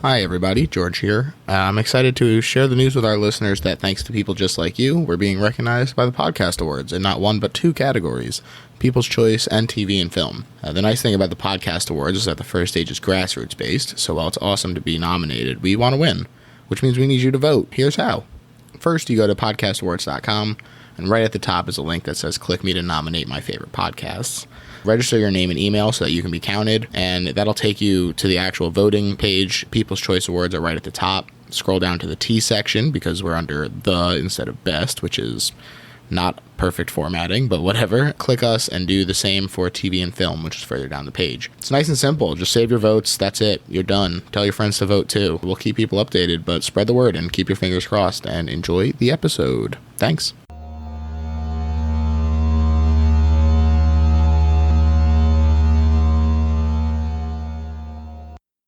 Hi everybody, George here. I'm excited to share the news with our listeners that thanks to people just like you, we're being recognized by the Podcast Awards in not one but two categories, People's Choice and TV and Film. The nice thing about the Podcast Awards is that the first stage is grassroots based, so while it's awesome to be nominated, we want to win, which means we need you to vote. Here's how. First, you go to podcastawards.com, and right at the top is a link that says click me to nominate my favorite podcasts. Register your name and email so that you can be counted, and that'll take you to the actual voting page. People's Choice Awards are right at the top. Scroll down to the T section because we're under the instead of best, which is not perfect formatting, but whatever. Click us and do the same for TV and Film, which is further down the page. It's nice and simple. Just save your votes. That's it. You're done. Tell your friends to vote too. We'll keep people updated, but spread the word and keep your fingers crossed and enjoy the episode. Thanks.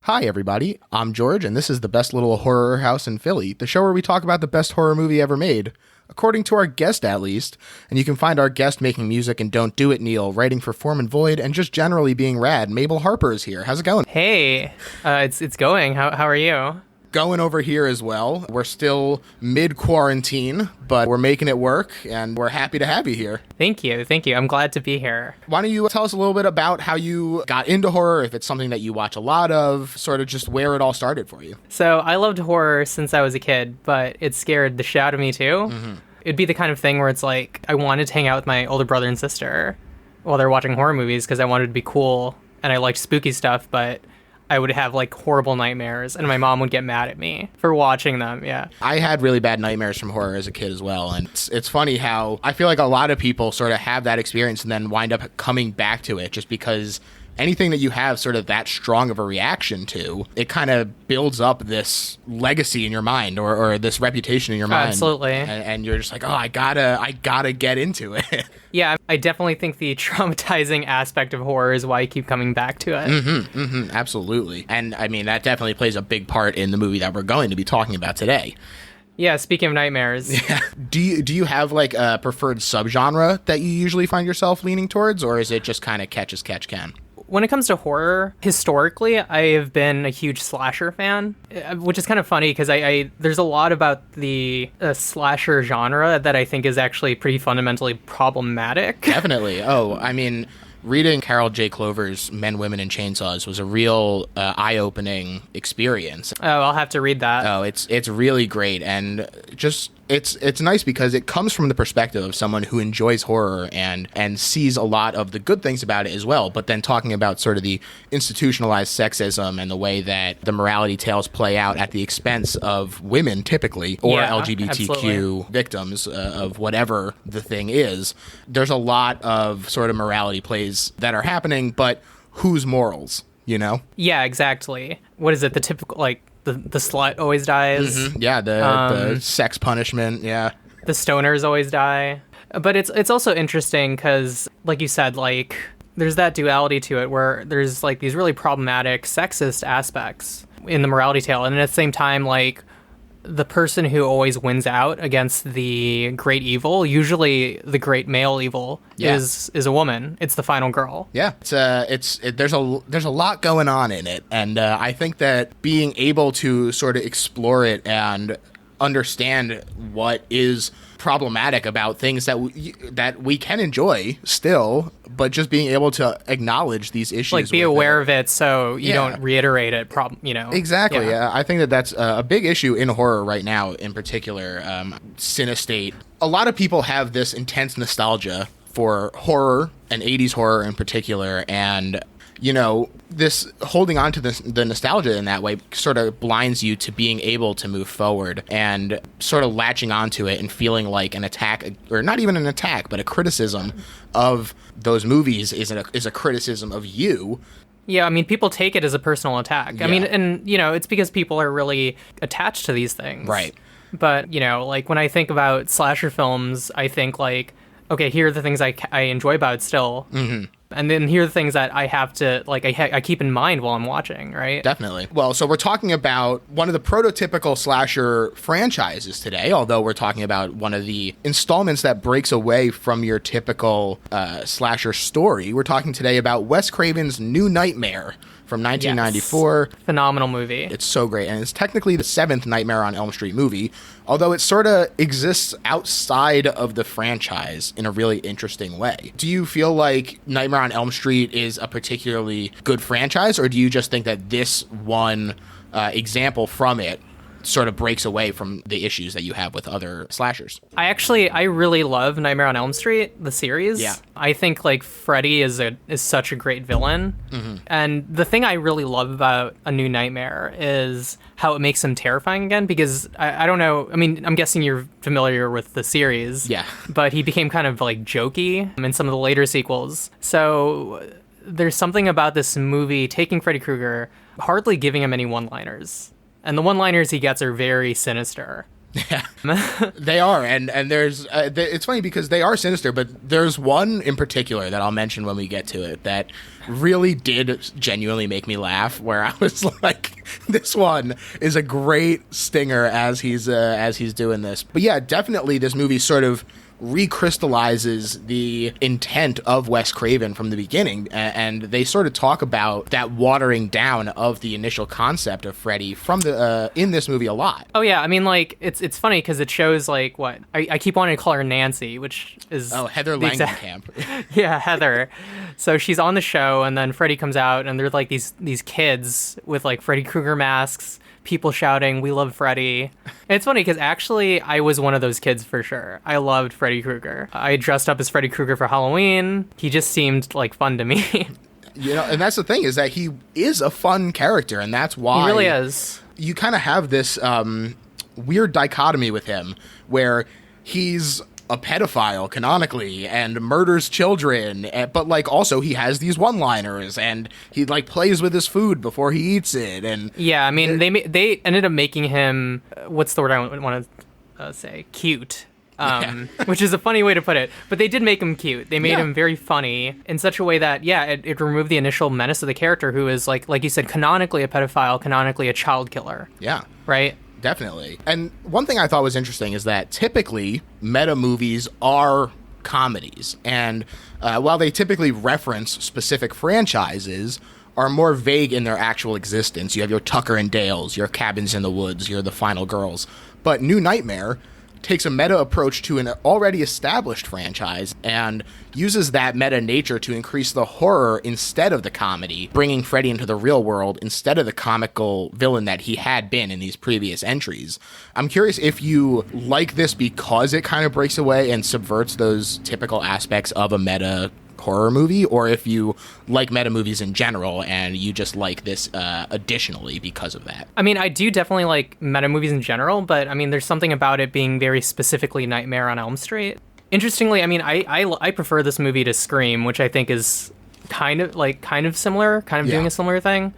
Hi, everybody. I'm George, and this is the best little horror house in Philly, the show where we talk about the best horror movie ever made, according to our guest at least, and you can find our guest making music and Don't Do It Neil, writing for Form and Void, and just generally being rad. Mabel Harper is here. How's it going? Hey, it's going. How are you? Going over here as well. We're still mid-quarantine, but we're making it work, and we're happy to have you here. Thank you. I'm glad to be here. Why don't you tell us a little bit about how you got into horror, if it's something that you watch a lot of, sort of just where it all started for you. So I loved horror since I was a kid, but it scared the shit out of me too. Mm-hmm. It'd be the kind of thing where it's like I wanted to hang out with my older brother and sister while they're watching horror movies because I wanted to be cool and I liked spooky stuff, but I would have like horrible nightmares and my mom would get mad at me for watching them. Yeah. I had really bad nightmares from horror as a kid as well. And it's funny how I feel like a lot of people sort of have that experience and then wind up coming back to it just because anything that you have sort of that strong of a reaction to, it kind of builds up this legacy in your mind or this reputation in your mind. Absolutely. And you're just like, oh, I gotta get into it. Yeah, I definitely think the traumatizing aspect of horror is why I keep coming back to it. Absolutely. And I mean, that definitely plays a big part in the movie that we're going to be talking about today. Yeah, speaking of nightmares. Yeah. Do you have like a preferred subgenre that you usually find yourself leaning towards, or is it just kind of catch as catch can? When it comes to horror, historically, I have been a huge slasher fan, which is kind of funny because I there's a lot about the slasher genre that I think is actually pretty fundamentally problematic. Definitely. Oh, I mean, reading Carol J. Clover's Men, Women, and Chainsaws was a real eye-opening experience. Oh, I'll have to read that. Oh, it's really great, and just it's nice because it comes from the perspective of someone who enjoys horror and sees a lot of the good things about it as well, but then talking about sort of the institutionalized sexism and the way that the morality tales play out at the expense of women typically, or LGBTQ absolutely. victims of whatever the thing is. There's a lot of sort of morality plays that are happening, but whose morals, you know? Yeah, exactly. What is it? The typical, like, the slut always dies. Mm-hmm. Yeah, the sex punishment, yeah. The stoners always die. But it's also interesting because, like you said, like, there's that duality to it where there's, like, these really problematic sexist aspects in the morality tale. And at the same time, like, the person who always wins out against the great evil, usually the great male evil, is a woman. It's the final girl. Yeah, there's a lot going on in it, and I think that being able to sort of explore it and understand what is problematic about things that we can enjoy still, but just being able to acknowledge these issues, like be aware of it, so you don't reiterate it. Exactly. Yeah. I think that's a big issue in horror right now, in particular. Cinestate. A lot of people have this intense nostalgia for horror and 80s horror in particular, and you know, this holding on to the nostalgia in that way sort of blinds you to being able to move forward and sort of latching onto it and feeling like an attack, or not even an attack, but a criticism of those movies is a criticism of you. Yeah, I mean, people take it as a personal attack. Yeah. I mean, and, you know, it's because people are really attached to these things. Right. But, you know, like, when I think about slasher films, I think, like, okay, here are the things I enjoy about it still. Mm-hmm. And then here are the things that I have to, like, I keep in mind while I'm watching, right? Definitely. Well, so we're talking about one of the prototypical slasher franchises today, although we're talking about one of the installments that breaks away from your typical slasher story. We're talking today about Wes Craven's New Nightmare, from 1994. Yes. Phenomenal movie. It's so great. And it's technically the 7th Nightmare on Elm Street movie, although it sort of exists outside of the franchise in a really interesting way. Do you feel like Nightmare on Elm Street is a particularly good franchise, or do you just think that this one example from it sort of breaks away from the issues that you have with other slashers? I really love Nightmare on Elm Street, the series. Yeah. I think like Freddy is such a great villain. Mm-hmm. And the thing I really love about A New Nightmare is how it makes him terrifying again, because I don't know, I mean, I'm guessing you're familiar with the series. Yeah. But he became kind of like jokey in some of the later sequels. So there's something about this movie taking Freddy Krueger, hardly giving him any one-liners. And the one-liners he gets are very sinister. Yeah, they are. And there's, it's funny because they are sinister, but there's one in particular that I'll mention when we get to it that really did genuinely make me laugh, where I was like, this one is a great stinger as he's doing this. But yeah, definitely this movie sort of recrystallizes the intent of Wes Craven from the beginning, and they sort of talk about that watering down of the initial concept of Freddy from the in this movie a lot. Oh yeah, I mean, like it's funny because it shows like what I keep wanting to call her Nancy, which is Heather Langenkamp. Yeah, Heather. So she's on the show, and then Freddy comes out, and they're like these kids with like Freddy Krueger masks, people shouting, "We love Freddy." And it's funny because actually I was one of those kids for sure. I loved Freddy Krueger. I dressed up as Freddy Krueger for Halloween. He just seemed like fun to me. You know, and that's the thing, is that he is a fun character, and that's why he really is. You kind of have this weird dichotomy with him where he's a pedophile canonically and murders children, but like also he has these one-liners and he like plays with his food before he eats it. And yeah, I mean they ended up making him what's the word I want to say, cute, which is a funny way to put it, but they did make him cute. They made him very funny in such a way that it removed the initial menace of the character, who is like you said, canonically a pedophile, canonically a child killer. Yeah, right. Definitely. And one thing I thought was interesting is that typically meta movies are comedies. And while they typically reference specific franchises, are more vague in their actual existence. You have your Tucker and Dales, your Cabins in the Woods, your The Final Girls. But New Nightmare takes a meta approach to an already established franchise and uses that meta nature to increase the horror instead of the comedy, bringing Freddy into the real world instead of the comical villain that he had been in these previous entries. I'm curious if you like this because it kind of breaks away and subverts those typical aspects of a meta horror movie, or if you like meta movies in general and you just like this additionally because of that. I mean, I do definitely like meta movies in general, but I mean, there's something about it being very specifically Nightmare on Elm Street. Interestingly, I mean, I prefer this movie to Scream, which I think is kind of similar, doing a similar thing.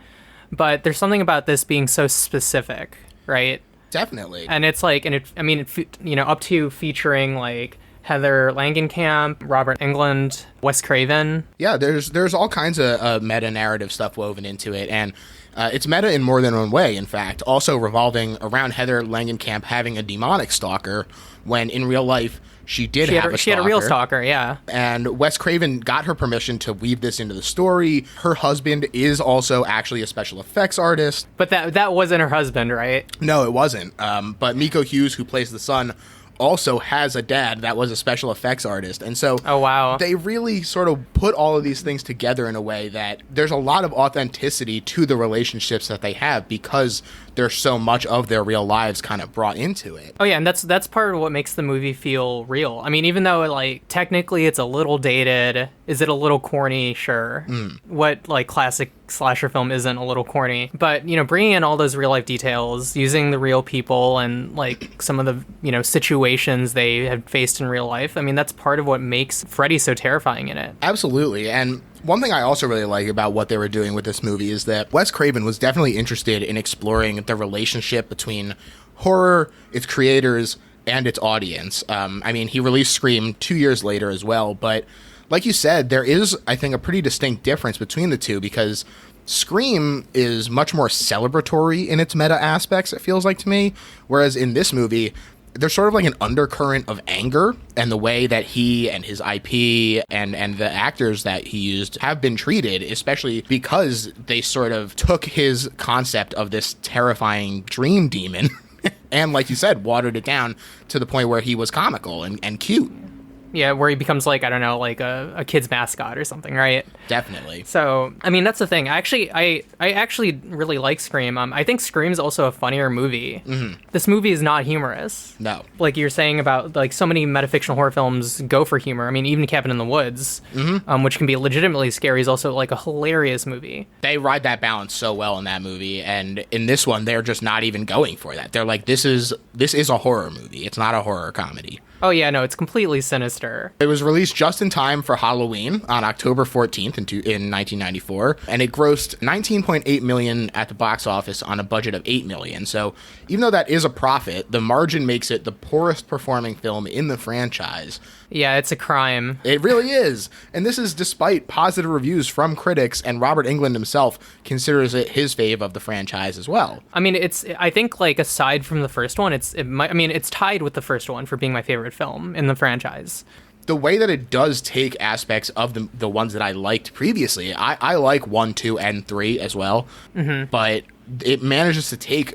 But there's something about this being so specific, right? Definitely. And it's like, up to featuring like Heather Langenkamp, Robert Englund, Wes Craven. Yeah, there's all kinds of meta-narrative stuff woven into it, and it's meta in more than one way, in fact, also revolving around Heather Langenkamp having a demonic stalker, when in real life she had a stalker. She had a real stalker, yeah. And Wes Craven got her permission to weave this into the story. Her husband is also actually a special effects artist. But that wasn't her husband, right? No, it wasn't. But Miko Hughes, who plays the son, also has a dad that was a special effects artist. And so they really sort of put all of these things together in a way that there's a lot of authenticity to the relationships that they have because there's so much of their real lives kind of brought into it. Oh yeah, and that's part of what makes the movie feel real. I mean, even though like technically it's a little dated, is it a little corny? Sure. What like classic slasher film isn't a little corny? But bringing in all those real life details, using the real people and like some of the situations they have faced in real life. I mean, that's part of what makes Freddy so terrifying in it. Absolutely. And one thing I also really like about what they were doing with this movie is that Wes Craven was definitely interested in exploring the relationship between horror, its creators, and its audience. I mean, he released Scream 2 years later as well, but like you said, there is, I think, a pretty distinct difference between the two, because Scream is much more celebratory in its meta aspects, it feels like to me, whereas in this movie, there's sort of like an undercurrent of anger, and the way that he and his IP and the actors that he used have been treated, especially because they sort of took his concept of this terrifying dream demon and, like you said, watered it down to the point where he was comical and cute. Yeah, where he becomes like, I don't know, like a kid's mascot or something, right? Definitely. So, I mean, that's the thing. I actually really like Scream. I think Scream's also a funnier movie. Mm-hmm. This movie is not humorous. No. Like you're saying about, like, so many metafictional horror films go for humor. I mean, even Cabin in the Woods, which can be legitimately scary, is also, like, a hilarious movie. They ride that balance so well in that movie, and in this one, they're just not even going for that. They're like, this is a horror movie. It's not a horror comedy. Oh, yeah, no, it's completely sinister. It was released just in time for Halloween on October 14th in 1994, and it grossed $19.8 million at the box office on a budget of $8 million. So even though that is a profit, the margin makes it the poorest performing film in the franchise. Yeah, it's a crime. It really is. And this is despite positive reviews from critics, and Robert Englund himself considers it his fave of the franchise as well. I mean, I think, like, aside from the first one, it's tied with the first one for being my favorite film in the franchise. The way that it does take aspects of the ones that I liked previously, I like 1, 2, and 3 as well, but it manages to take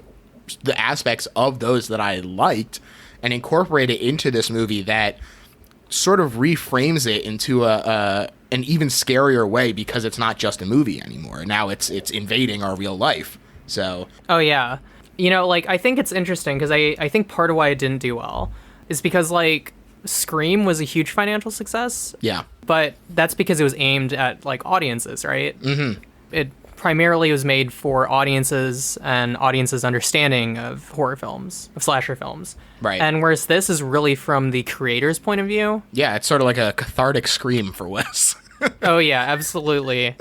the aspects of those that I liked and incorporate it into this movie that sort of reframes it into an even scarier way, because it's not just a movie anymore. Now it's invading our real life. So. Oh, yeah. You know, like, I think it's interesting because I think part of why it didn't do well is because, like, Scream was a huge financial success. Yeah. But that's because it was aimed at, like, audiences, right? Mm-hmm. It primarily was made for audiences and audiences' understanding of horror films, of slasher films. Right. And whereas this is really from the creator's point of view. Yeah, it's sort of like a cathartic scream for Wes. Oh, yeah, absolutely.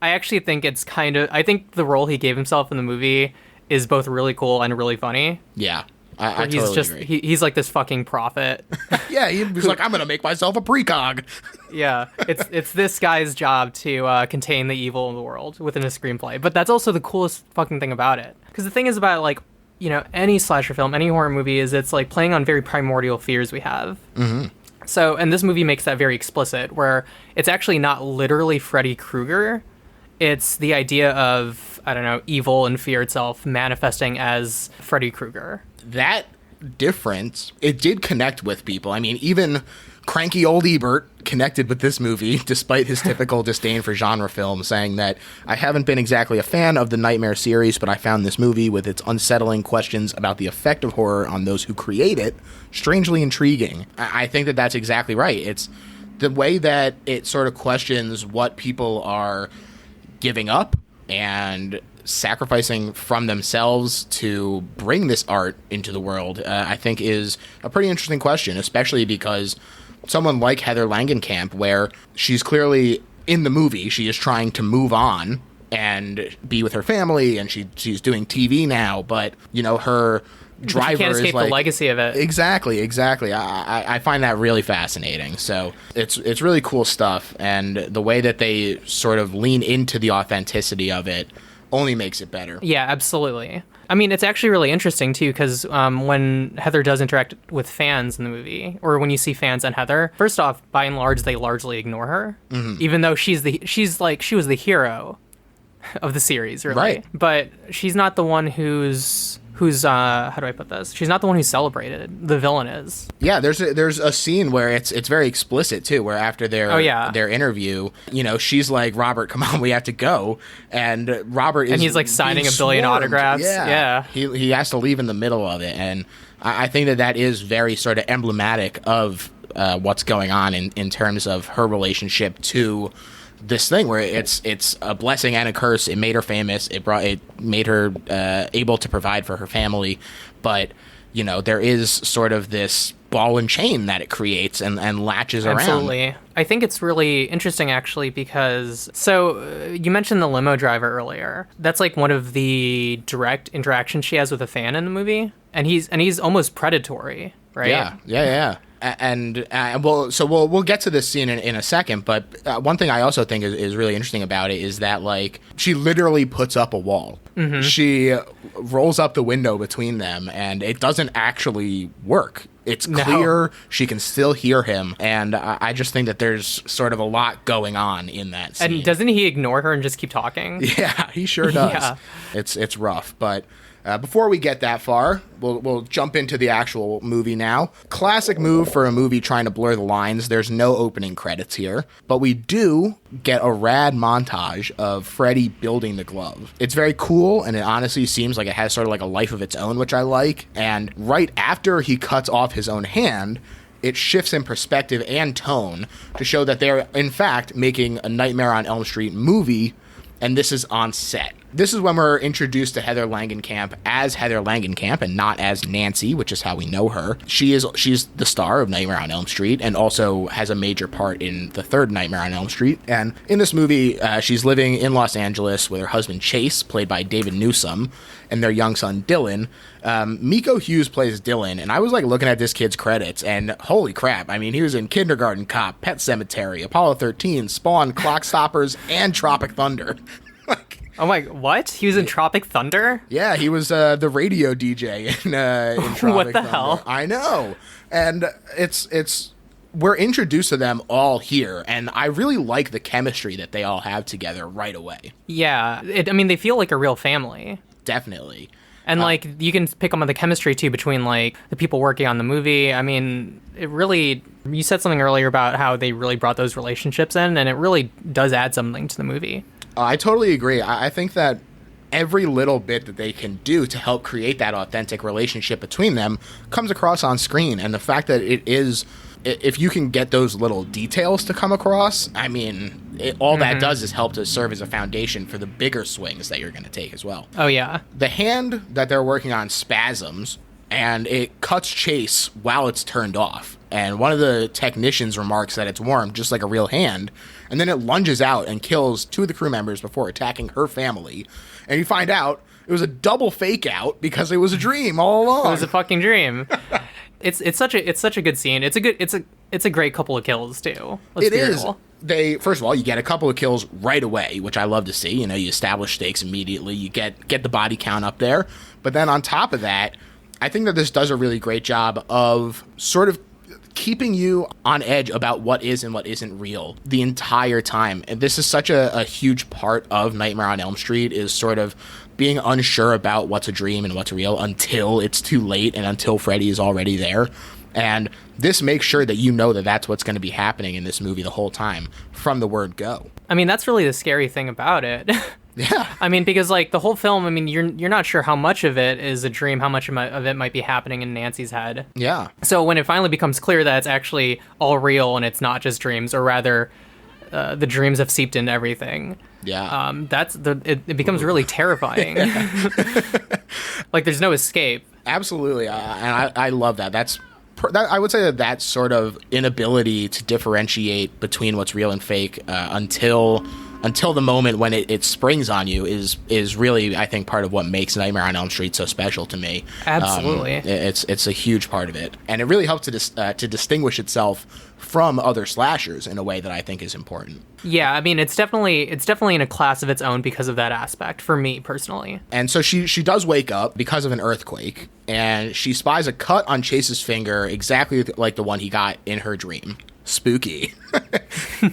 I actually think I think the role he gave himself in the movie is both really cool and really funny. Yeah. I totally agree. He's like this fucking prophet. Yeah, he's like, I'm going to make myself a precog. Yeah, it's this guy's job to contain the evil in the world within a screenplay. But that's also the coolest fucking thing about it. Because the thing is about, like, you know, any slasher film, any horror movie, is it's like playing on very primordial fears we have. Mm-hmm. So, and this movie makes that very explicit, where it's actually not literally Freddy Krueger. It's the idea of, I don't know, evil and fear itself manifesting as Freddy Krueger. That difference, it did connect with people. I mean, even cranky old Ebert connected with this movie, despite his typical disdain for genre films, saying that, I haven't been exactly a fan of the Nightmare series, but I found this movie, with its unsettling questions about the effect of horror on those who create it, strangely intriguing. I think that that's exactly right. It's the way that it sort of questions what people are giving up and sacrificing from themselves to bring this art into the world, I think is a pretty interesting question, especially because someone like Heather Langenkamp, where she's clearly in the movie, she is trying to move on and be with her family, and she's doing TV now, but, you know, her driver you can't escape is like, the legacy of it. Exactly. I find that really fascinating. So it's really cool stuff, and the way that they sort of lean into the authenticity of it only makes it better. Yeah, absolutely. I mean, it's actually really interesting too, because when Heather does interact with fans in the movie, or when you see fans and Heather, first off, by and large, they largely ignore her, even though she was the hero of the series, really. Right. But she's not the one who's how do I put this? She's not the one who's celebrated. The villain is. Yeah, there's a scene where it's very explicit too, where after their interview, you know, she's like, Robert, come on, we have to go, and Robert is, and he's like signing a billion swarmed. Autographs. Yeah. He has to leave in the middle of it, and I think that is very sort of emblematic of what's going on in terms of her relationship to this thing, where it's a blessing and a curse. It made her famous. It made her able to provide for her family, but, you know, there is sort of this ball and chain that it creates and latches around. Absolutely. I think it's really interesting, actually, because you mentioned the limo driver earlier. That's like one of the direct interactions she has with a fan in the movie, and he's almost predatory, right? Yeah. We'll get to this scene in a second, but one thing I also think is really interesting about it is that, like, she literally puts up a wall. Mm-hmm. She rolls up the window between them, and it doesn't actually work. It's clear. She can still hear him, and I just think that there's sort of a lot going on in that scene. And doesn't he ignore her and just keep talking? Yeah, he sure does. Yeah. It's rough, but before we get that far, we'll jump into the actual movie now. Classic move for a movie trying to blur the lines. There's no opening credits here, but we do get a rad montage of Freddy building the glove. It's very cool, and it honestly seems like it has sort of like a life of its own, which I like. And right after he cuts off his own hand, it shifts in perspective and tone to show that they're, in fact, making a Nightmare on Elm Street movie, and this is on set. This is when we're introduced to Heather Langenkamp as Heather Langenkamp and not as Nancy, which is how we know her. She's the star of Nightmare on Elm Street and also has a major part in the third Nightmare on Elm Street. And in this movie, she's living in Los Angeles with her husband Chase, played by David Newsom, and their young son Dylan. Miko Hughes plays Dylan, and I was like looking at this kid's credits, and holy crap! I mean, he was in Kindergarten Cop, Pet Sematary, Apollo 13, Spawn, Clock Stoppers, and Tropic Thunder. Oh my, what? He was in Tropic Thunder? Yeah, he was the radio DJ in Tropic Thunder. What the hell? I know. And we're introduced to them all here, and I really like the chemistry that they all have together right away. Yeah, they feel like a real family. Definitely. And, like, you can pick up on the chemistry, too, between, like, the people working on the movie. I mean, it really... You said something earlier about how they really brought those relationships in, and it really does add something to the movie. I totally agree. I think that every little bit that they can do to help create that authentic relationship between them comes across on screen. And the fact that it is... If you can get those little details to come across, I mean, all that does is help to serve as a foundation for the bigger swings that you're going to take as well. Oh, yeah. The hand that they're working on spasms, and it cuts Chase while it's turned off. And one of the technicians remarks that it's warm, just like a real hand. And then it lunges out and kills two of the crew members before attacking her family. And you find out it was a double fake out because it was a dream all along. It was a fucking dream. It's such a good scene. It's a great couple of kills too. It is. They, first of all, you get a couple of kills right away, which I love to see. You know, you establish stakes immediately. You get the body count up there. But then on top of that, I think that this does a really great job of sort of keeping you on edge about what is and what isn't real the entire time. And this is such a huge part of Nightmare on Elm Street, is sort of being unsure about what's a dream and what's real until it's too late and until Freddy is already there. And this makes sure that you know that that's what's going to be happening in this movie the whole time from the word go. I mean, that's really the scary thing about it. Yeah. I mean, because, like, the whole film, I mean, you're not sure how much of it is a dream, how much of it might be happening in Nancy's head. Yeah. So when it finally becomes clear that it's actually all real and it's not just dreams, or rather, the dreams have seeped into everything. Yeah. It becomes really terrifying. Like, there's no escape. Absolutely. And I love that. I would say that sort of inability to differentiate between what's real and fake until the moment when it springs on you is really, I think, part of what makes Nightmare on Elm Street so special to me. Absolutely. It's a huge part of it. And it really helps to distinguish itself from other slashers in a way that I think is important. Yeah, I mean, it's definitely in a class of its own because of that aspect, for me personally. And so she does wake up because of an earthquake, and she spies a cut on Chase's finger exactly like the one he got in her dream. Spooky.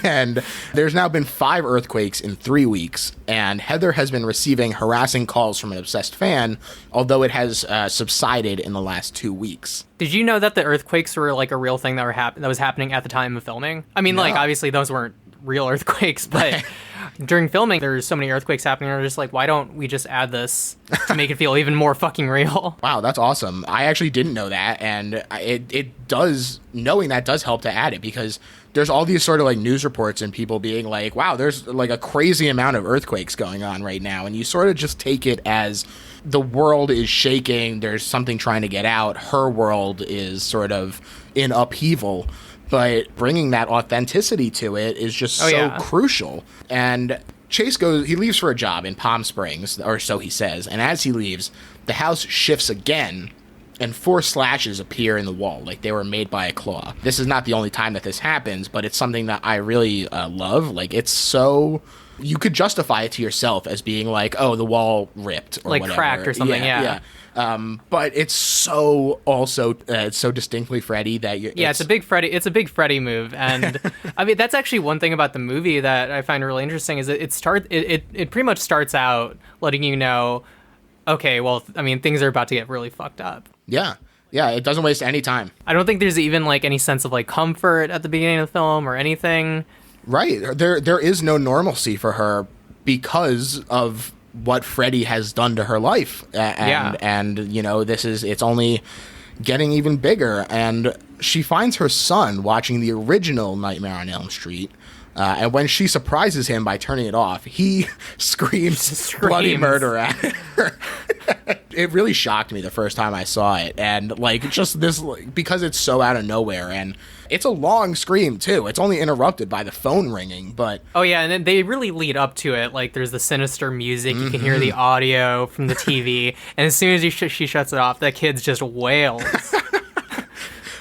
And there's now been 5 earthquakes in 3 weeks, and Heather has been receiving harassing calls from an obsessed fan, although it has subsided in the last 2 weeks. Did you know that the earthquakes were like a real thing that was happening at the time of filming? I mean, like, obviously those weren't real earthquakes, but during filming, there's so many earthquakes happening, and they're just like, why don't we just add this to make it feel even more fucking real? Wow, that's awesome. I actually didn't know that, and it does, knowing that does help to add it, because there's all these sort of like news reports and people being like, wow, there's like a crazy amount of earthquakes going on right now, and you sort of just take it as the world is shaking, there's something trying to get out, her world is sort of in upheaval. But bringing that authenticity to it is just crucial. And Chase he leaves for a job in Palm Springs, or so he says. And as he leaves, the house shifts again. and 4 slashes appear in the wall, like they were made by a claw. This is not the only time that this happens, but it's something that I really love. Like, it's so... You could justify it to yourself as being like, oh, the wall ripped or like whatever. Cracked or something, yeah. But it's so also it's so distinctly Freddy that it's a big Freddy move, and I mean that's actually one thing about the movie that I find really interesting is that it pretty much starts out letting you know, okay, well, I mean things are about to get really fucked up. Yeah, it doesn't waste any time. I don't think there's even like any sense of like comfort at the beginning of the film or anything. Right, there is no normalcy for her because of what Freddy has done to her life, and you know, it's only getting even bigger. And she finds her son watching the original Nightmare on Elm Street, and when she surprises him by turning it off, he screams bloody murder at her. It really shocked me the first time I saw it, and like just this, like, because it's so out of nowhere, and it's a long scream too. It's only interrupted by the phone ringing, but oh yeah, and then they really lead up to it. Like there's the sinister music, you can hear the audio from the TV, and as soon as she shuts it off, that kid's just wails.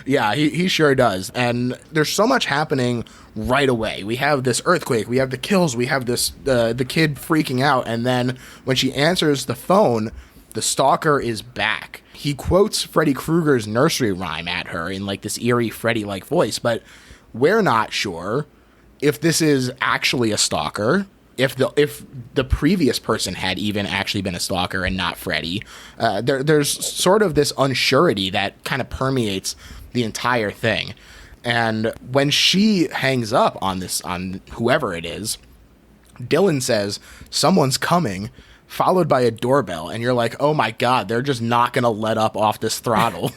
Yeah, he sure does. And there's so much happening right away. We have this earthquake, we have the kills, we have this the kid freaking out, and then when she answers the phone, the stalker is back. He quotes Freddy Krueger's nursery rhyme at her in like this eerie Freddy-like voice, but we're not sure if this is actually a stalker, if the previous person had even actually been a stalker and not Freddy. There's sort of this unsurety that kind of permeates the entire thing. And when she hangs up on whoever it is, Dylan says, "Someone's coming," followed by a doorbell, and you're like, oh my god, they're just not gonna let up off this throttle.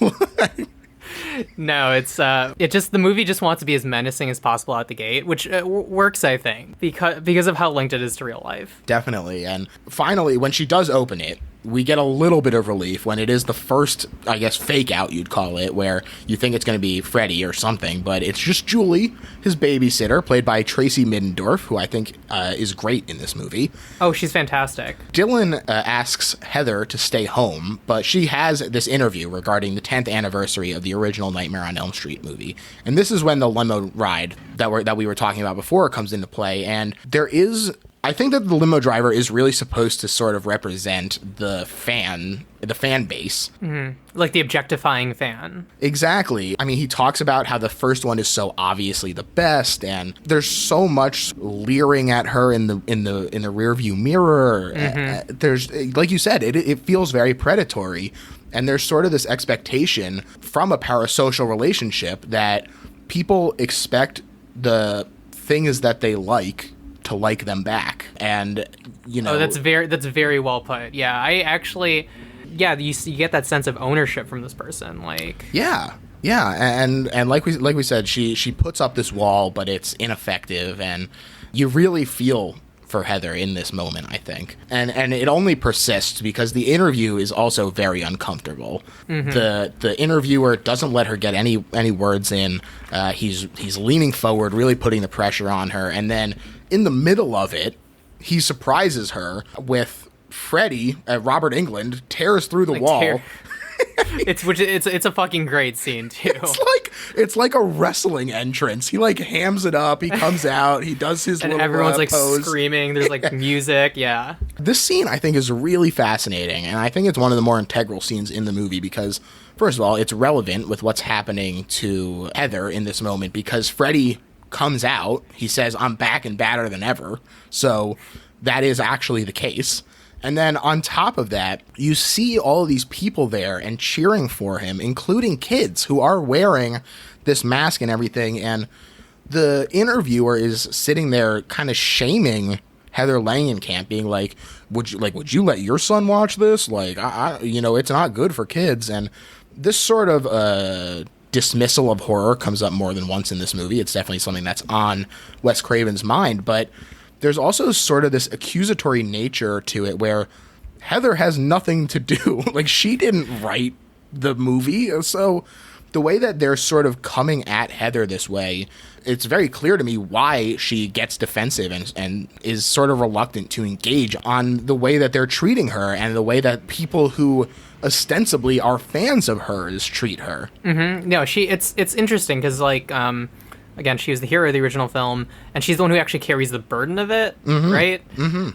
No, it's the movie just wants to be as menacing as possible out the gate, which works, I think, because of how linked it is to real life. Definitely. And finally, when she does open it, we get a little bit of relief when it is the first, I guess, fake out, you'd call it, where you think it's going to be Freddy or something, but it's just Julie, his babysitter, played by Tracy Middendorf, who I think is great in this movie. Oh, she's fantastic. Dylan asks Heather to stay home, but she has this interview regarding the 10th anniversary of the original Nightmare on Elm Street movie. And this is when the limo ride that we were talking about before comes into play, and I think that the limo driver is really supposed to sort of represent the fan base. Mm-hmm. Like the objectifying fan. Exactly. I mean, he talks about how the first one is so obviously the best, and there's so much leering at her in the rearview mirror. Mm-hmm. There's, like you said, it feels very predatory, and there's sort of this expectation from a parasocial relationship that people expect the things that they like to like them back. And you know, that's very well put. Yeah, I actually, you get that sense of ownership from this person, like and like we said, she puts up this wall, but it's ineffective, and you really feel for Heather in this moment, I think. And it only persists because the interview is also very uncomfortable. Mm-hmm. The interviewer doesn't let her get any words in. He's leaning forward, really putting the pressure on her, and then in the middle of it, he surprises her with Freddy, Robert Englund, tears through the wall. It's a fucking great scene too. It's like a wrestling entrance. He like hams it up. He comes out. He does his and little everyone's like pose. Screaming. There's like music. Yeah. This scene I think is really fascinating, and I think it's one of the more integral scenes in the movie because, first of all, it's relevant with what's happening to Heather in this moment because Freddy comes out. He says, "I'm back and badder than ever." So that is actually the case. And then on top of that, you see all of these people there and cheering for him, including kids who are wearing this mask and everything. And the interviewer is sitting there kind of shaming Heather Langenkamp, being like, would you let your son watch this? Like, it's not good for kids. And this sort of dismissal of horror comes up more than once in this movie. It's definitely something that's on Wes Craven's mind, but there's also sort of this accusatory nature to it where Heather has nothing to do. Like, she didn't write the movie. So the way that they're sort of coming at Heather this way, it's very clear to me why she gets defensive and is sort of reluctant to engage on the way that they're treating her and the way that people who ostensibly are fans of hers treat her. No, it's interesting because, like, again, she was the hero of the original film, and she's the one who actually carries the burden of it, right?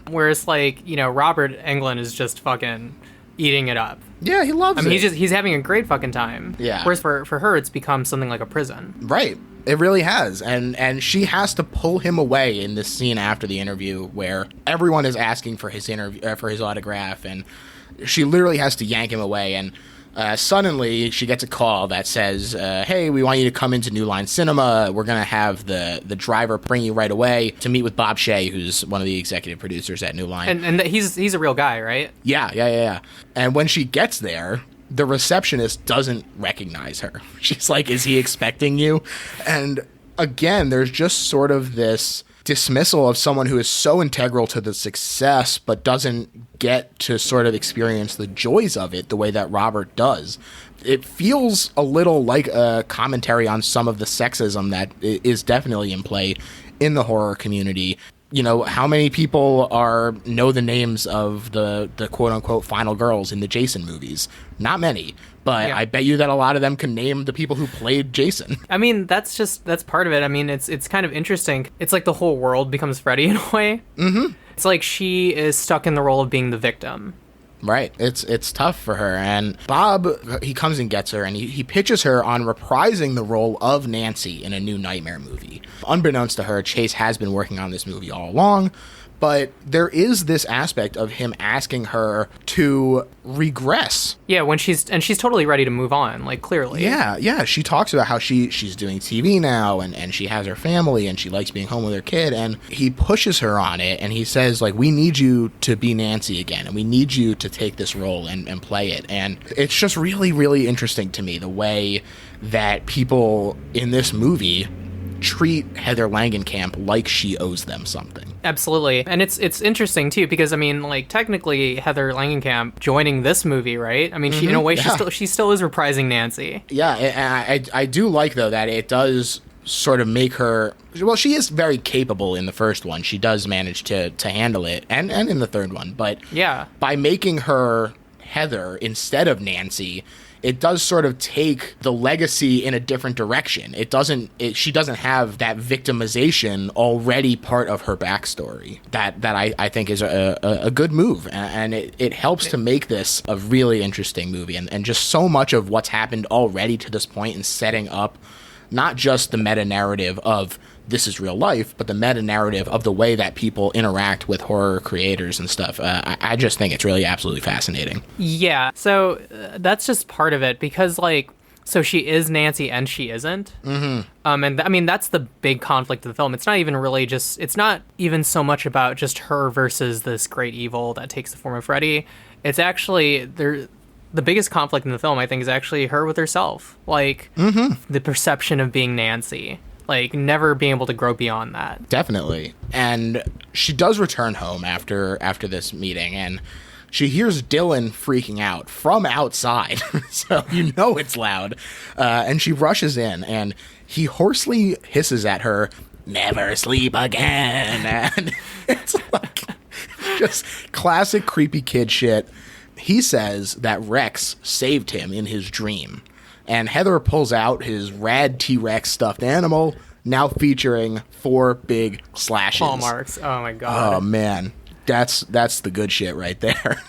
Whereas, like, you know, Robert Englund is just fucking eating it up. Yeah, he loves it. I mean, he's having a great fucking time. Yeah. Whereas for her, it's become something like a prison. Right. It really has. And she has to pull him away in this scene after the interview where everyone is asking for his for his autograph, and she literally has to yank him away. And suddenly she gets a call that says, hey, we want you to come into New Line Cinema. We're going to have the driver bring you right away to meet with Bob Shea, who's one of the executive producers at New Line. And he's a real guy, right? Yeah. And when she gets there, the receptionist doesn't recognize her. She's like, is he expecting you? And again, there's just sort of this dismissal of someone who is so integral to the success but doesn't get to sort of experience the joys of it the way that Robert does. It feels a little like a commentary on some of the sexism that is definitely in play in the horror community. You know, how many people know the names of the quote-unquote final girls in the Jason movies? Not many, but yeah. I bet you that a lot of them can name the people who played Jason. I mean, that's part of it. I mean, it's kind of interesting. It's like the whole world becomes Freddy in a way. Mm-hmm. It's like she is stuck in the role of being the victim. Right. It's tough for her. And Bob, he comes and gets her, and he pitches her on reprising the role of Nancy in a new Nightmare movie. Unbeknownst to her, Chase has been working on this movie all along, but there is this aspect of him asking her to regress. Yeah, she's totally ready to move on, like, clearly. Yeah. She talks about how she's doing TV now, and she has her family, and she likes being home with her kid, and he pushes her on it, and he says, like, we need you to be Nancy again, and we need you to take this role and play it. And it's just really, really interesting to me, the way that people in this movie treat Heather Langenkamp like she owes them something. Absolutely. And it's interesting too, because I mean, like, technically Heather Langenkamp joining this movie, right? I mean, she in a way she still is reprising Nancy. Yeah, and I do like though that it does sort of make her, well, she is very capable in the first one. She does manage to handle it, and in the third one, but yeah, by making her Heather instead of Nancy, it does sort of take the legacy in a different direction. She doesn't have that victimization already part of her backstory. That I think is a good move, and it helps to make this a really interesting movie, and just so much of what's happened already to this point in setting up not just the meta-narrative of this is real life, but the meta-narrative of the way that people interact with horror creators and stuff. I just think it's really absolutely fascinating. Yeah, so that's just part of it, because, like, so she is Nancy and she isn't. Mm-hmm. And I mean, that's the big conflict of the film. It's not even so much about just her versus this great evil that takes the form of Freddy. It's actually, the biggest conflict in the film, I think, is actually her with herself. Like, the perception of being Nancy. Like, never being able to grow beyond that. Definitely. And she does return home after this meeting, and she hears Dylan freaking out from outside. So you know it's loud. And she rushes in, and he hoarsely hisses at her, "Never sleep again." And it's like just classic creepy kid shit. He says that Rex saved him in his dream. And Heather pulls out his rad T-Rex stuffed animal, now featuring 4 big slashes. Hallmarks. Oh my god. Oh man, that's the good shit right there.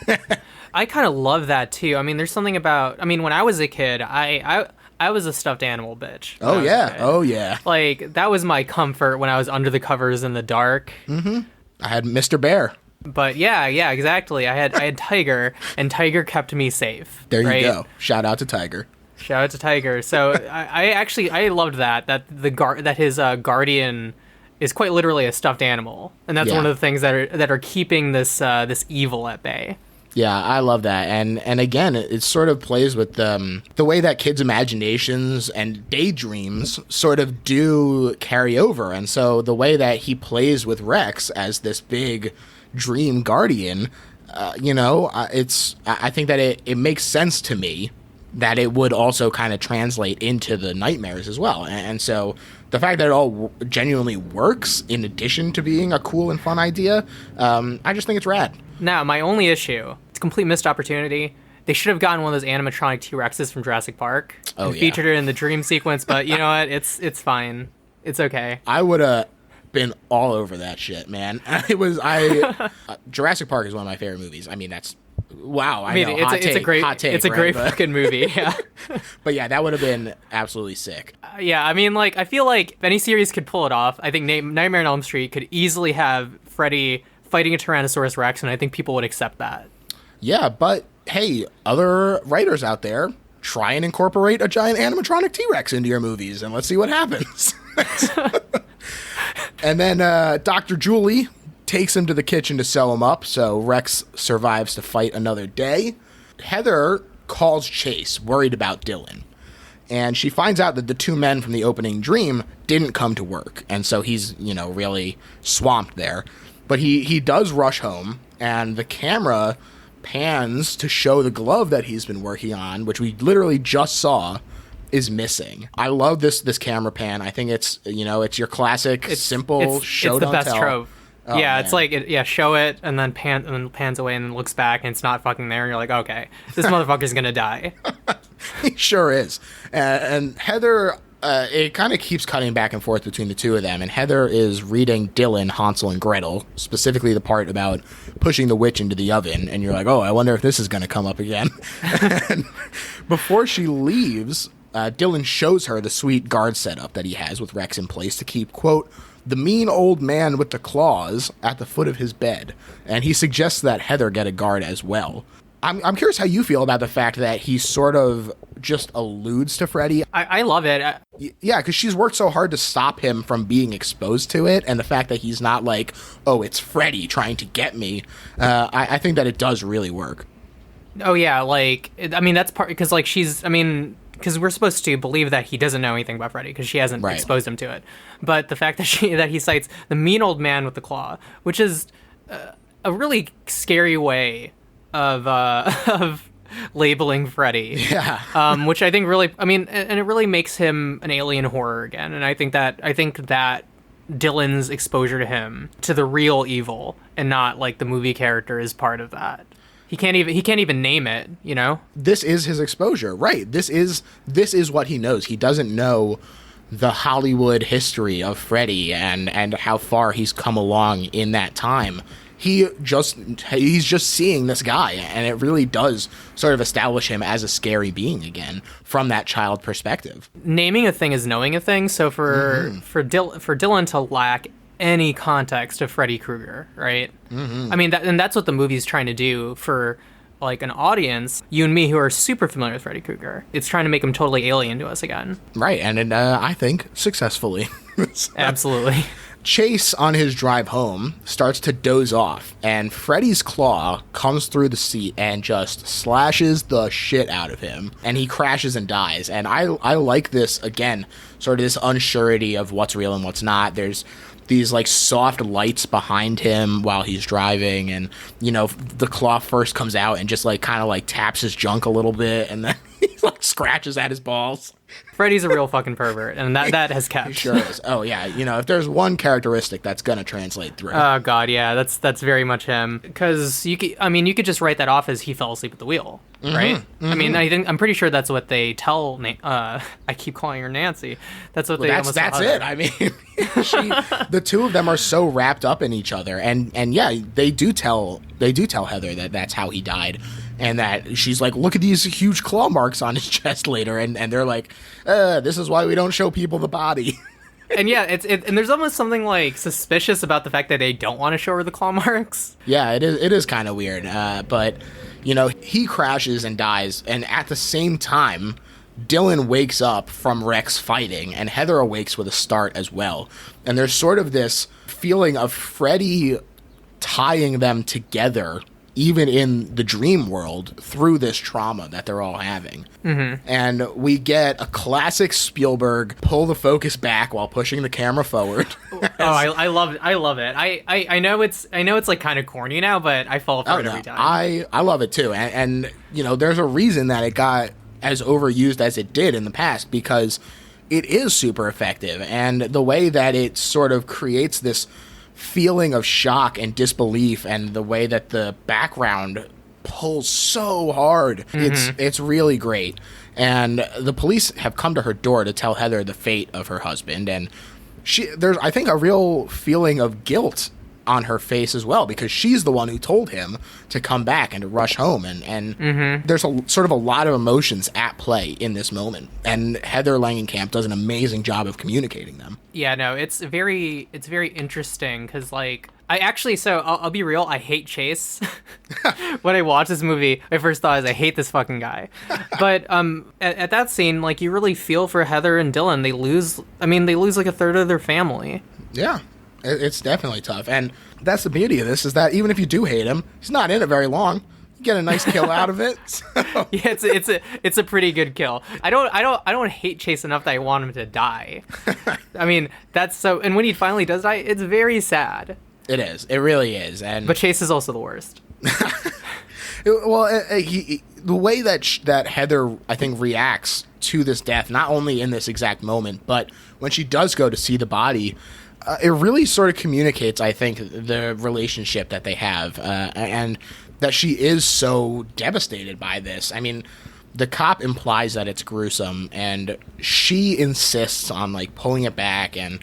I kind of love that too. I mean, there's something about. I mean, when I was a kid, I was a stuffed animal bitch. Oh yeah. Like, that was my comfort when I was under the covers in the dark. Mm-hmm. I had Mr. Bear. But yeah, exactly. I had Tiger, and Tiger kept me safe. There you go. Shout out to Tiger. Shout out to Tiger. So I loved that his guardian is quite literally a stuffed animal, and that's one of the things that are keeping this evil at bay. Yeah, I love that, and again, it sort of plays with the way that kids' imaginations and daydreams sort of do carry over, and so the way that he plays with Rex as this big dream guardian, I think that it makes sense to me that it would also kind of translate into the nightmares as well. And so the fact that it all genuinely works in addition to being a cool and fun idea, I just think it's rad. Now, my only issue, it's a complete missed opportunity, they should have gotten one of those animatronic T-Rexes from Jurassic Park and featured it in the dream sequence, but you know what? It's fine. It's okay. I would have been all over that shit, man. Jurassic Park is one of my favorite movies. I mean, that's wow. I mean, it's a great fucking movie. Yeah. But yeah, that would have been absolutely sick. Yeah, I mean, like, I feel like if any series could pull it off, I think Nightmare on Elm Street could easily have Freddy fighting a Tyrannosaurus Rex, and I think people would accept that. Yeah, but hey, other writers out there, try and incorporate a giant animatronic T-Rex into your movies, and let's see what happens. And then Dr. Julie takes him to the kitchen to sew him up, so Rex survives to fight another day. Heather calls Chase, worried about Dylan. And she finds out that the two men from the opening dream didn't come to work, and so he's, really swamped there. But he does rush home, and the camera pans to show the glove that he's been working on, which we literally just saw, is missing. I love this camera pan. I think it's your classic simple show it's the don't best tell. trope. Oh, yeah, man. it's like show it and then pans away and then looks back and it's not fucking there. And you're like, okay, this motherfucker's gonna die. He sure is. And Heather, it kind of keeps cutting back and forth between the two of them. And Heather is reading Dylan, Hansel, and Gretel, specifically the part about pushing the witch into the oven. And you're like, oh, I wonder if this is going to come up again. And before she leaves, Dylan shows her the sweet guard setup that he has with Rex in place to keep, quote, the mean old man with the claws at the foot of his bed. And he suggests that Heather get a guard as well. I'm curious how you feel about the fact that he sort of just alludes to Freddy. I love it. Yeah, because she's worked so hard to stop him from being exposed to it, and the fact that he's not like, oh, it's Freddy trying to get me, I think that it does really work. Oh, yeah, that's part, because, because we're supposed to believe that he doesn't know anything about Freddy, because she hasn't exposed him to it. But the fact that he cites the mean old man with the claw, which is a really scary way of labeling Freddy. Yeah. Which I think really, and it really makes him an alien horror again. And I think that Dylan's exposure to him, to the real evil, and not like the movie character, is part of that. He can't even name it, This is his exposure, right? This is what he knows. He doesn't know the Hollywood history of Freddy and how far he's come along in that time. He's just seeing this guy, and it really does sort of establish him as a scary being again from that child perspective. Naming a thing is knowing a thing. So for Dylan to lack any context of Freddy Krueger, right? Mm-hmm. I mean, that's what the movie's trying to do for like an audience, you and me, who are super familiar with Freddy Krueger. It's trying to make him totally alien to us again. Right, and I think successfully. Absolutely. Chase, on his drive home, starts to doze off, and Freddy's claw comes through the seat and just slashes the shit out of him, and he crashes and dies. And I like this, again, sort of this unsurety of what's real and what's not. There's these like soft lights behind him while he's driving, and the claw first comes out and just like kind of like taps his junk a little bit, and then he like scratches at his balls. Freddy's a real fucking pervert, and that has kept. He sure is. Oh yeah, if there's one characteristic that's gonna translate through. Oh god, yeah, that's very much him. Because you could just write that off as he fell asleep at the wheel, right? Mm-hmm. I'm pretty sure that's what they tell. I keep calling her Nancy. That's what they. That's it. I mean, the two of them are so wrapped up in each other, and yeah, they do tell Heather that that's how he died. And that she's like, look at these huge claw marks on his chest later. And they're like, this is why we don't show people the body. And yeah, and there's almost something like suspicious about the fact that they don't want to show her the claw marks. Yeah, it is kind of weird. But, he crashes and dies. And at the same time, Dylan wakes up from Rex fighting, and Heather awakes with a start as well. And there's sort of this feeling of Freddy tying them together, even in the dream world, through this trauma that they're all having. Mm-hmm. And we get a classic Spielberg pull the focus back while pushing the camera forward. I love it. I know it's like kind of corny now, but I fall for it every time. I love it too. And there's a reason that it got as overused as it did in the past, because it is super effective. And the way that it sort of creates this feeling of shock and disbelief, and the way that the background pulls so hard. It's really great. And the police have come to her door to tell Heather the fate of her husband, and there's, I think, a real feeling of guilt on her face as well, because she's the one who told him to come back and to rush home, and there's a sort of a lot of emotions at play in this moment, and Heather Langenkamp does an amazing job of communicating them. Yeah, no, it's very interesting, because, like, I'll be real, I hate Chase. When I watched this movie, my first thought is, I hate this fucking guy. But at that scene, like, you really feel for Heather and Dylan. They lose like a third of their family. Yeah. It's definitely tough, and that's the beauty of this, is that even if you do hate him, he's not in it very long. You get a nice kill out of it. So. Yeah, it's a pretty good kill. I don't hate Chase enough that I want him to die. I mean, that's so. And when he finally does die, it's very sad. It is. It really is. But Chase is also the worst. Well, the way that Heather, I think, reacts to this death, not only in this exact moment, but when she does go to see the body, it really sort of communicates, I think, the relationship that they have, and that she is so devastated by this. I mean, the cop implies that it's gruesome, and she insists on, like, pulling it back, and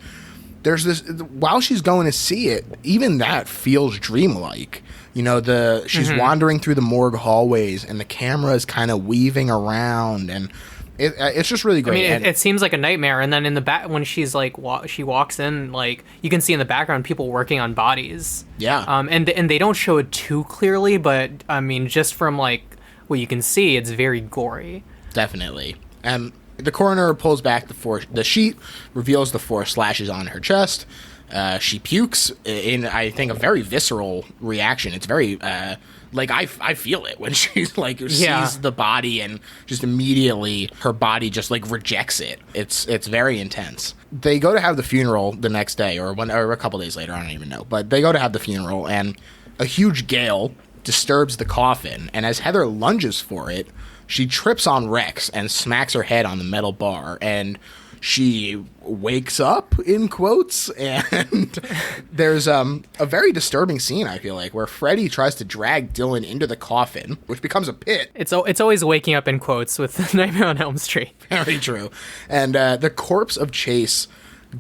there's this, while she's going to see it, even that feels dreamlike. You know, she's wandering through the morgue hallways, and the camera is kind of weaving around, and it's just really great. I mean, it seems like a nightmare, and then in the back, when she's like, she walks in, like, you can see in the background people working on bodies. Yeah. And they don't show it too clearly, but I mean, just from like what you can see, it's very gory. Definitely. The coroner pulls back the sheet, reveals the 4 slashes on her chest. She pukes in, I think, a very visceral reaction. It's very, like, I feel it when she's, like, sees the body, and just immediately her body just, like, rejects it. It's very intense. They go to have the funeral the next day, or a couple days later, I don't even know. But they go to have the funeral, and a huge gale disturbs the coffin, and as Heather lunges for it, she trips on Rex and smacks her head on the metal bar, and she wakes up, in quotes, and there's a very disturbing scene, I feel like, where Freddy tries to drag Dylan into the coffin, which becomes a pit. It's always waking up, in quotes, with Nightmare on Elm Street. Very true. And the corpse of Chase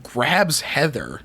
grabs Heather,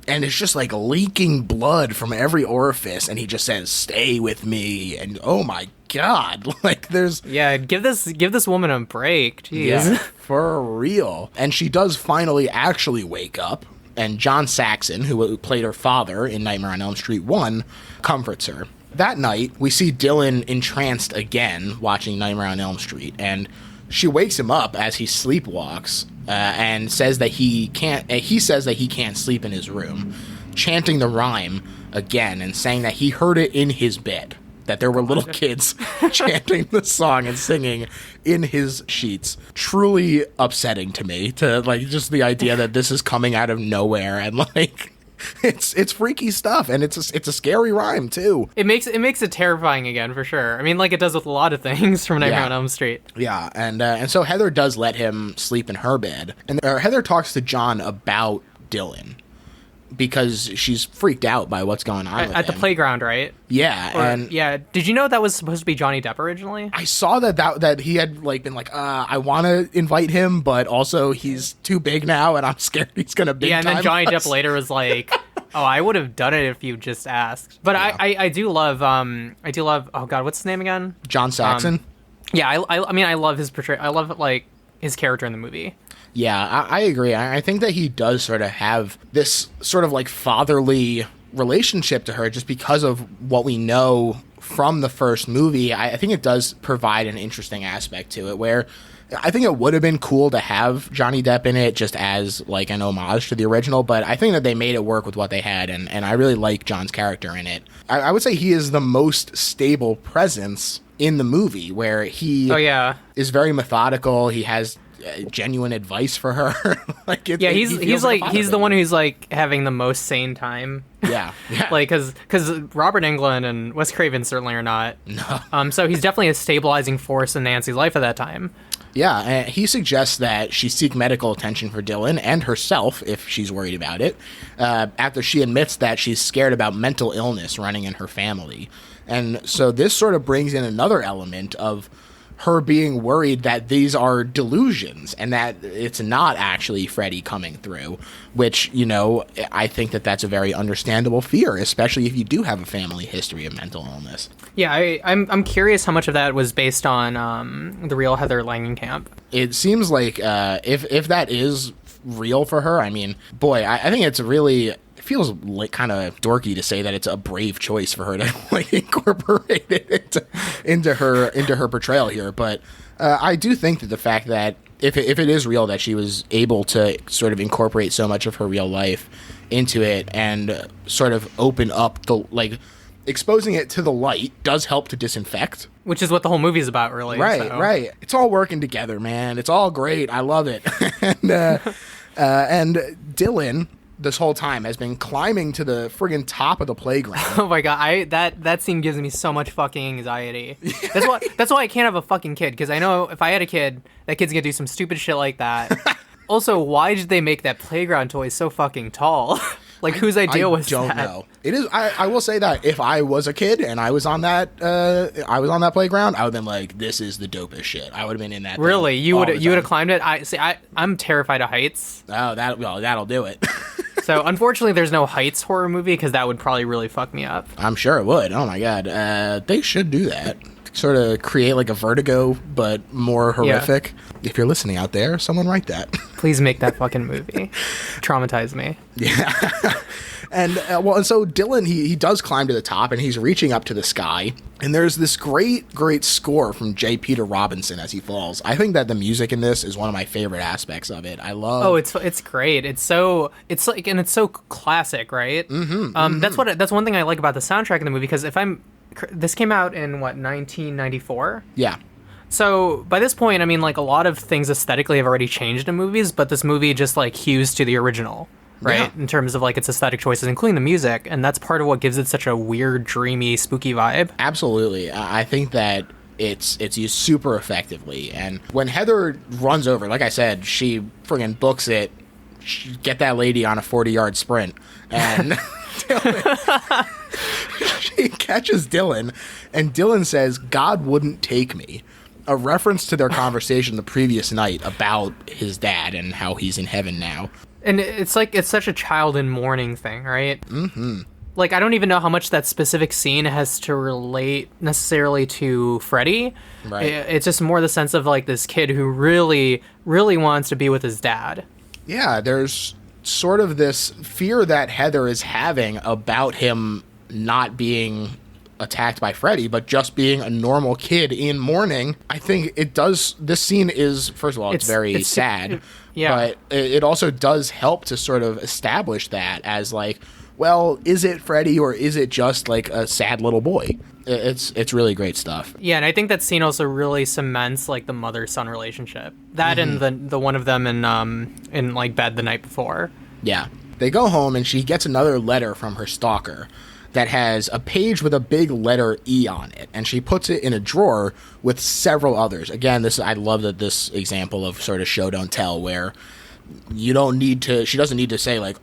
and it's just, like, leaking blood from every orifice, and he just says, "Stay with me," and oh my God, like, there's... Yeah, give this woman a break, jeez. Yeah, for real. And she does finally actually wake up, and John Saxon, who played her father in Nightmare on Elm Street 1, comforts her. That night, we see Dylan entranced again, watching Nightmare on Elm Street, and she wakes him up as he sleepwalks, and says that he can't sleep in his room, chanting the rhyme again and saying that he heard it in his bed, that there were little kids chanting the song and singing in his sheets. Truly upsetting to me, to, like, just the idea that this is coming out of nowhere, and, like, it's freaky stuff, and it's a scary rhyme too. It makes it terrifying again, for sure. I mean, like it does with a lot of things from Nightmare on Elm Street. Yeah, and so Heather does let him sleep in her bed, and Heather talks to John about Dylan, because she's freaked out by what's going on at the playground, right? Yeah. Did you know that was supposed to be Johnny Depp originally? I saw that he had, like, been like, I want to invite him, but also he's too big now, and I'm scared he's gonna big time. Yeah, and then Johnny Depp later was like, "Oh, I would have done it if you just asked." But yeah. I do love oh God, what's his name again? John Saxon. Yeah, I mean, I love his portrayal. I love, like, his character in the movie. Yeah, I agree. I think that he does sort of have this sort of, like, fatherly relationship to her just because of what we know from the first movie. I think it does provide an interesting aspect to it, where I think it would have been cool to have Johnny Depp in it just as, like, an homage to the original, but I think that they made it work with what they had, and I really like John's character in it. I would say he is the most stable presence in the movie, where he is very methodical. He has genuine advice for her. Like, he's the one who's, like, having the most sane time. Yeah. Like, because Robert Englund and Wes Craven certainly are not. No. So he's definitely a stabilizing force in Nancy's life at that time. Yeah, and he suggests that she seek medical attention for Dylan and herself if she's worried about it, after she admits that she's scared about mental illness running in her family. And so this sort of brings in another element of her being worried that these are delusions and that it's not actually Freddy coming through, which, you know, I think that that's a very understandable fear, especially if you do have a family history of mental illness. Yeah, I'm curious how much of that was based on the real Heather Langenkamp. It seems like if that is real for her, I mean, boy, I think it's really... feels like kind of dorky to say that it's a brave choice for her to like incorporate it into her portrayal here, but I do think that the fact that if it is real that she was able to sort of incorporate so much of her real life into it and sort of open up the, like, exposing it to the light does help to disinfect, which is what the whole movie's about, really. Right. It's all working together, man. It's all great. I love it. And Dylan, this whole time, has been climbing to the friggin' top of the playground. Oh my god, that scene gives me so much fucking anxiety. That's why I can't have a fucking kid, because I know if I had a kid, that kid's gonna do some stupid shit like that. Also, why did they make that playground toy so fucking tall? Like, whose idea was that? I don't know. It is. I will say that if I was a kid and I was on that playground, I would have been like, "This is the dopest shit." I would have been in that. Really, you would have climbed it? I'm terrified of heights. Oh, that'll do it. So, unfortunately, there's no heights horror movie, because that would probably really fuck me up. I'm sure it would. Oh my god, they should do that. Sort of create like a Vertigo, but more horrific. Yeah. If you're listening out there, someone write that. Please make that fucking movie. Traumatize me. Yeah. And so Dylan, he does climb to the top, and he's reaching up to the sky. And there's this great score from J. Peter Robinson as he falls. I think that the music in this is one of my favorite aspects of it. I love. Oh, it's great. It's so classic, right? Mm-hmm. That's one thing I like about the soundtrack in the movie, because this came out in 1994. Yeah. So by this point, I mean, like, a lot of things aesthetically have already changed in movies, but this movie just like hews to the original, right? Yeah. In terms of like its aesthetic choices, including the music, and that's part of what gives it such a weird, dreamy, spooky vibe. Absolutely. I think that it's used super effectively. And when Heather runs over, like I said, she friggin' books it. Get that lady on a 40-yard sprint, and she catches Dylan, and Dylan says, "God wouldn't take me," a reference to their conversation the previous night about his dad and how he's in heaven now. And it's such a child in mourning thing, right? Mm-hmm. Like, I don't even know how much that specific scene has to relate necessarily to Freddy. Right. It's just more the sense of like this kid who really, really wants to be with his dad. Yeah, there's sort of this fear that Heather is having about him not being attacked by Freddy, but just being a normal kid in mourning. I think it does. This scene is, first of all, it's very sad. Yeah. But it also does help to sort of establish that as like, well, is it Freddy or is it just like a sad little boy? It's really great stuff. Yeah, and I think that scene also really cements like the mother-son relationship. That and the one of them in like bed the night before. Yeah. They go home and she gets another letter from her stalker that has a page with a big letter E on it, and she puts it in a drawer with several others. Again, I love that this example of sort of show don't tell, where she doesn't need to say like,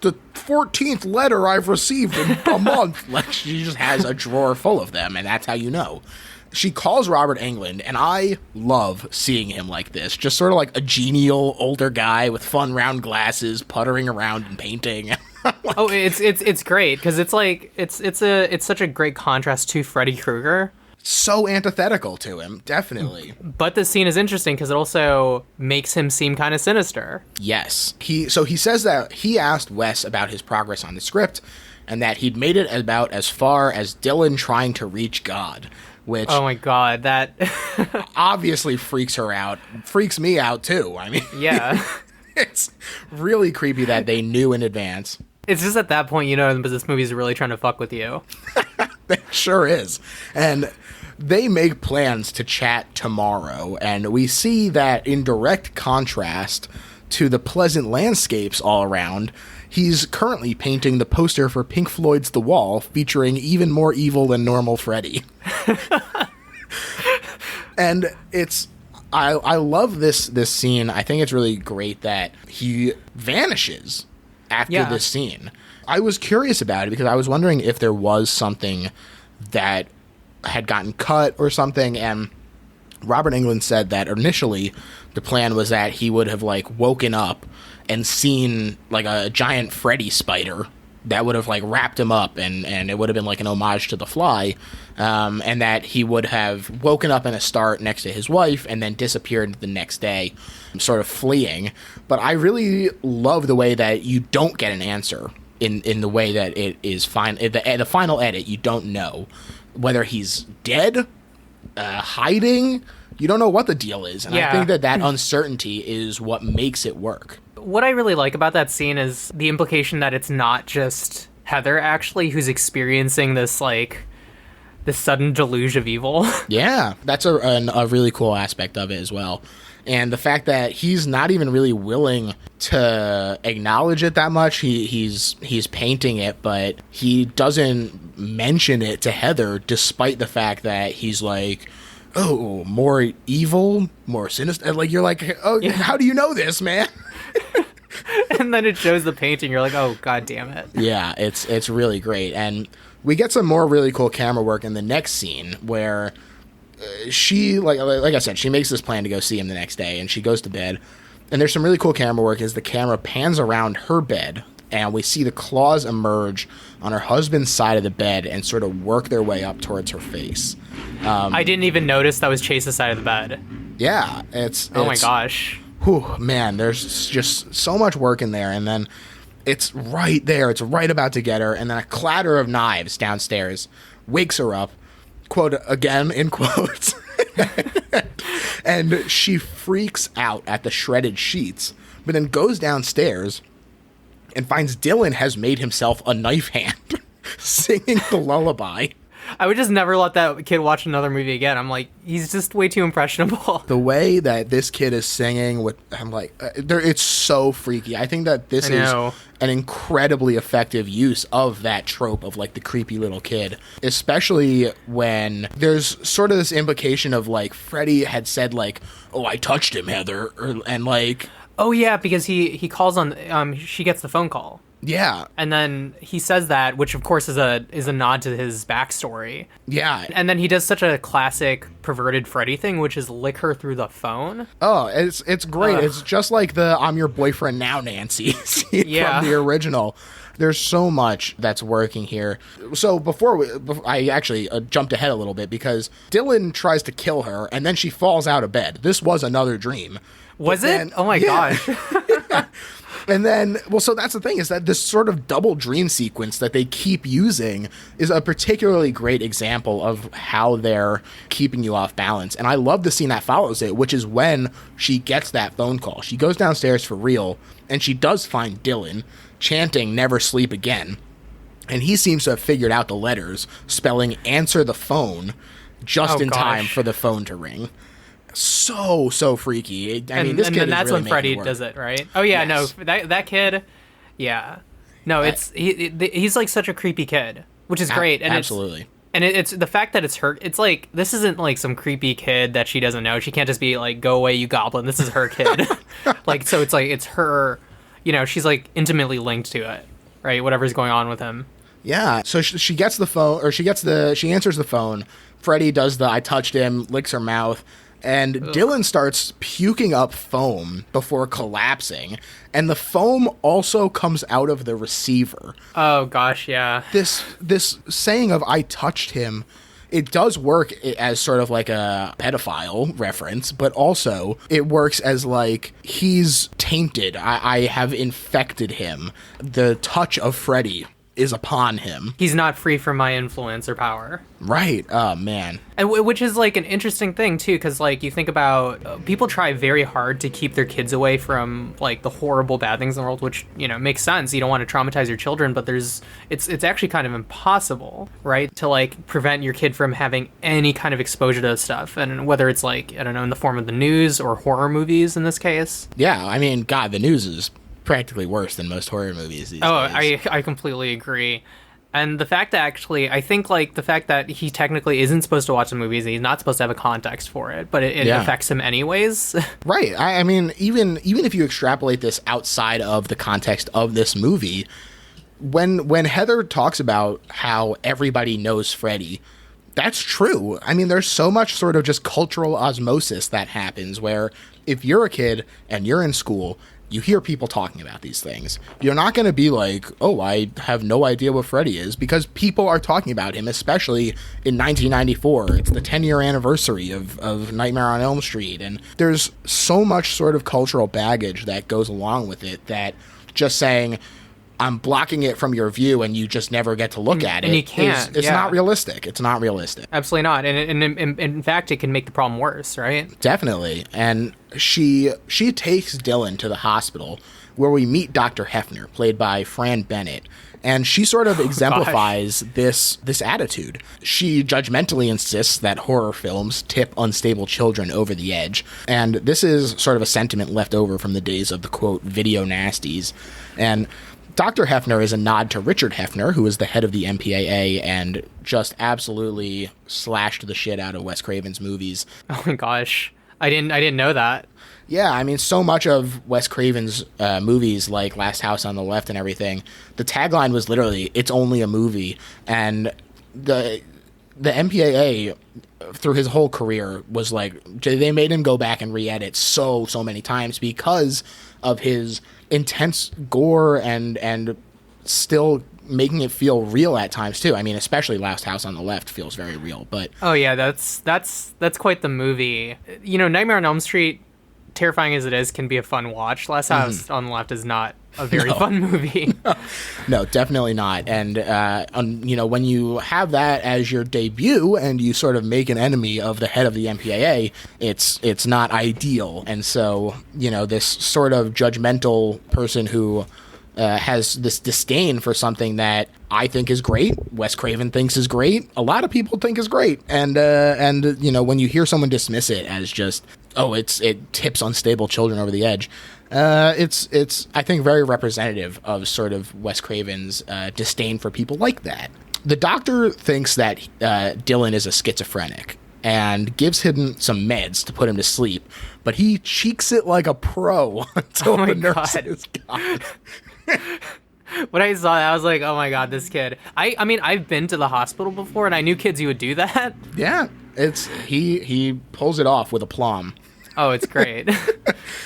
the 14th letter I've received in a month. Like, she just has a drawer full of them, and that's how you know. She calls Robert Englund, and I love seeing him like this. Just sort of like a genial older guy with fun round glasses, puttering around and painting. Oh, it's great, because it's like it's such a great contrast to Freddy Krueger. So antithetical to him, definitely. But this scene is interesting because it also makes him seem kind of sinister. Yes. He says that he asked Wes about his progress on the script, and that he'd made it about as far as Dylan trying to reach God, which... Oh my god, that... obviously freaks her out. Freaks me out, too. I mean... Yeah. It's really creepy that they knew in advance. It's just at that point, you know, this movie's really trying to fuck with you. It sure is. And they make plans to chat tomorrow, and we see that in direct contrast to the pleasant landscapes all around, he's currently painting the poster for Pink Floyd's The Wall, featuring even more evil than normal Freddy. And I love this scene. I think it's really great that he vanishes after this scene. I was curious about it because I was wondering if there was something that had gotten cut or something, and Robert Englund said that initially the plan was that he would have like woken up and seen like a giant Freddy spider that would have like wrapped him up, and it would have been like an homage to The Fly, and that he would have woken up in a start next to his wife and then disappeared the next day, sort of fleeing. But I really love the way that you don't get an answer in the way that it is fine. The final edit, you don't know whether he's dead, hiding. You don't know what the deal is, and I think that uncertainty is what makes it work. What I really like about that scene is the implication that it's not just Heather, actually, who's experiencing this, like, this sudden deluge of evil. Yeah, that's a really cool aspect of it as well. And the fact that he's not even really willing to acknowledge it that much. He's painting it, but he doesn't mention it to Heather, despite the fact that he's like, oh, more evil, more sinister. Like, you're like, oh, how do you know this, man? And then it shows the painting. You're like, oh, god damn it. Yeah, it's really great. And we get some more really cool camera work in the next scene where she, like I said, she makes this plan to go see him the next day, and she goes to bed. And there's some really cool camera work as the camera pans around her bed, and we see the claws emerge on her husband's side of the bed and sort of work their way up towards her face. I didn't even notice that was Chase's side of the bed. Yeah, oh my gosh. Whew, man, there's just so much work in there, and then it's right there. It's right about to get her, and then a clatter of knives downstairs wakes her up, quote, again, in quotes, and she freaks out at the shredded sheets, but then goes downstairs and finds Dylan has made himself a knife hand, singing the lullaby. I would just never let that kid watch another movie again. I'm like, he's just way too impressionable. The way that this kid is singing, I'm like, it's so freaky. I think that this is an incredibly effective use of that trope of like the creepy little kid, especially when there's sort of this implication of like Freddy had said like, oh, I touched him, Heather, and like, oh yeah, because he calls on, she gets the phone call. Yeah. And then he says that, which of course is a nod to his backstory. Yeah. And then he does such a classic perverted Freddy thing, which is lick her through the phone. Oh, it's great. It's just like the I'm your boyfriend now, Nancy scene from the original. There's so much that's working here. So before I actually jumped ahead a little bit because Dylan tries to kill her and then she falls out of bed. This was another dream. Was it? Oh my gosh. And then, well, so that's the thing, is that this sort of double dream sequence that they keep using is a particularly great example of how they're keeping you off balance. And I love the scene that follows it, which is when she gets that phone call. She goes downstairs for real, and she does find Dylan chanting "Never Sleep Again." And he seems to have figured out the letters, spelling "answer the phone" just in time for the phone to ring. So freaky. I mean, this kid and that's really when Freddy does it, right? Oh yeah, yes. No, that kid, yeah, no, he's like such a creepy kid, which is great, and absolutely. It's the fact that it's her. It's like this isn't like some creepy kid that she doesn't know. She can't just be like, "Go away, you goblin." This is her kid. Like, so it's like it's her. You know, she's like intimately linked to it, right? Whatever's going on with him. Yeah. So she gets the phone, or she answers the phone. Freddy does the "I touched him," licks her mouth. And Dylan starts puking up foam before collapsing, and the foam also comes out of the receiver. Oh gosh, yeah. This saying of "I touched him," it does work as sort of like a pedophile reference, but also it works as like he's tainted. I have infected him. The touch of Freddy is upon him. He's not free from my influence or power. Right. Oh, man. And which is like an interesting thing too, because like you think about people try very hard to keep their kids away from like the horrible bad things in the world, which, you know, makes sense. You don't want to traumatize your children, but it's actually kind of impossible, right, to like prevent your kid from having any kind of exposure to this stuff. And whether it's like, I don't know, in the form of the news or horror movies in this case. Yeah, I mean, God, the news is practically worse than most horror movies these days. I completely agree. And the fact that actually, I think, like, the fact that he technically isn't supposed to watch the movies, and he's not supposed to have a context for it, but it affects him anyways. Right. I mean, even if you extrapolate this outside of the context of this movie, when Heather talks about how everybody knows Freddy, that's true. I mean, there's so much sort of just cultural osmosis that happens where if you're a kid and you're in school, you hear people talking about these things. You're not going to be like, oh, I have no idea what Freddy is, because people are talking about him, especially in 1994. It's the 10-year anniversary of Nightmare on Elm Street. And there's so much sort of cultural baggage that goes along with it that just saying, I'm blocking it from your view and you just never get to look at it. And you can't. It's not realistic. It's not realistic. Absolutely not. And in fact, it can make the problem worse, right? Definitely. And she takes Dylan to the hospital where we meet Dr. Hefner, played by Fran Bennett. And she sort of exemplifies this attitude. She judgmentally insists that horror films tip unstable children over the edge. And this is sort of a sentiment left over from the days of the, quote, video nasties. And Dr. Hefner is a nod to Richard Hefner, who is the head of the MPAA and just absolutely slashed the shit out of Wes Craven's movies. Oh my gosh. I didn't know that. Yeah, I mean, so much of Wes Craven's movies, like Last House on the Left and everything, the tagline was literally, it's only a movie. And the MPAA, through his whole career, was like, they made him go back and re-edit so many times because of his intense gore and still making it feel real at times too. I mean, especially Last House on the Left feels very real. But oh yeah, that's quite the movie. You know, Nightmare on Elm Street, terrifying as it is, can be a fun watch. Last House on the Left is not a very fun movie. No, definitely not. And you know, when you have that as your debut and you sort of make an enemy of the head of the MPAA, it's not ideal. And so, you know, this sort of judgmental person who has this disdain for something that I think is great, Wes Craven thinks is great, a lot of people think is great, and you know, when you hear someone dismiss it as just, oh, it tips unstable children over the edge, it's I think very representative of sort of Wes Craven's disdain for people like that. The doctor thinks that Dylan is a schizophrenic and gives him some meds to put him to sleep, but he cheeks it like a pro until the nurse is gone. When I saw that, I was like, oh my god, this kid. I mean, I've been to the hospital before, and I knew kids who would do that. Yeah, he pulls it off with aplomb. Oh, it's great.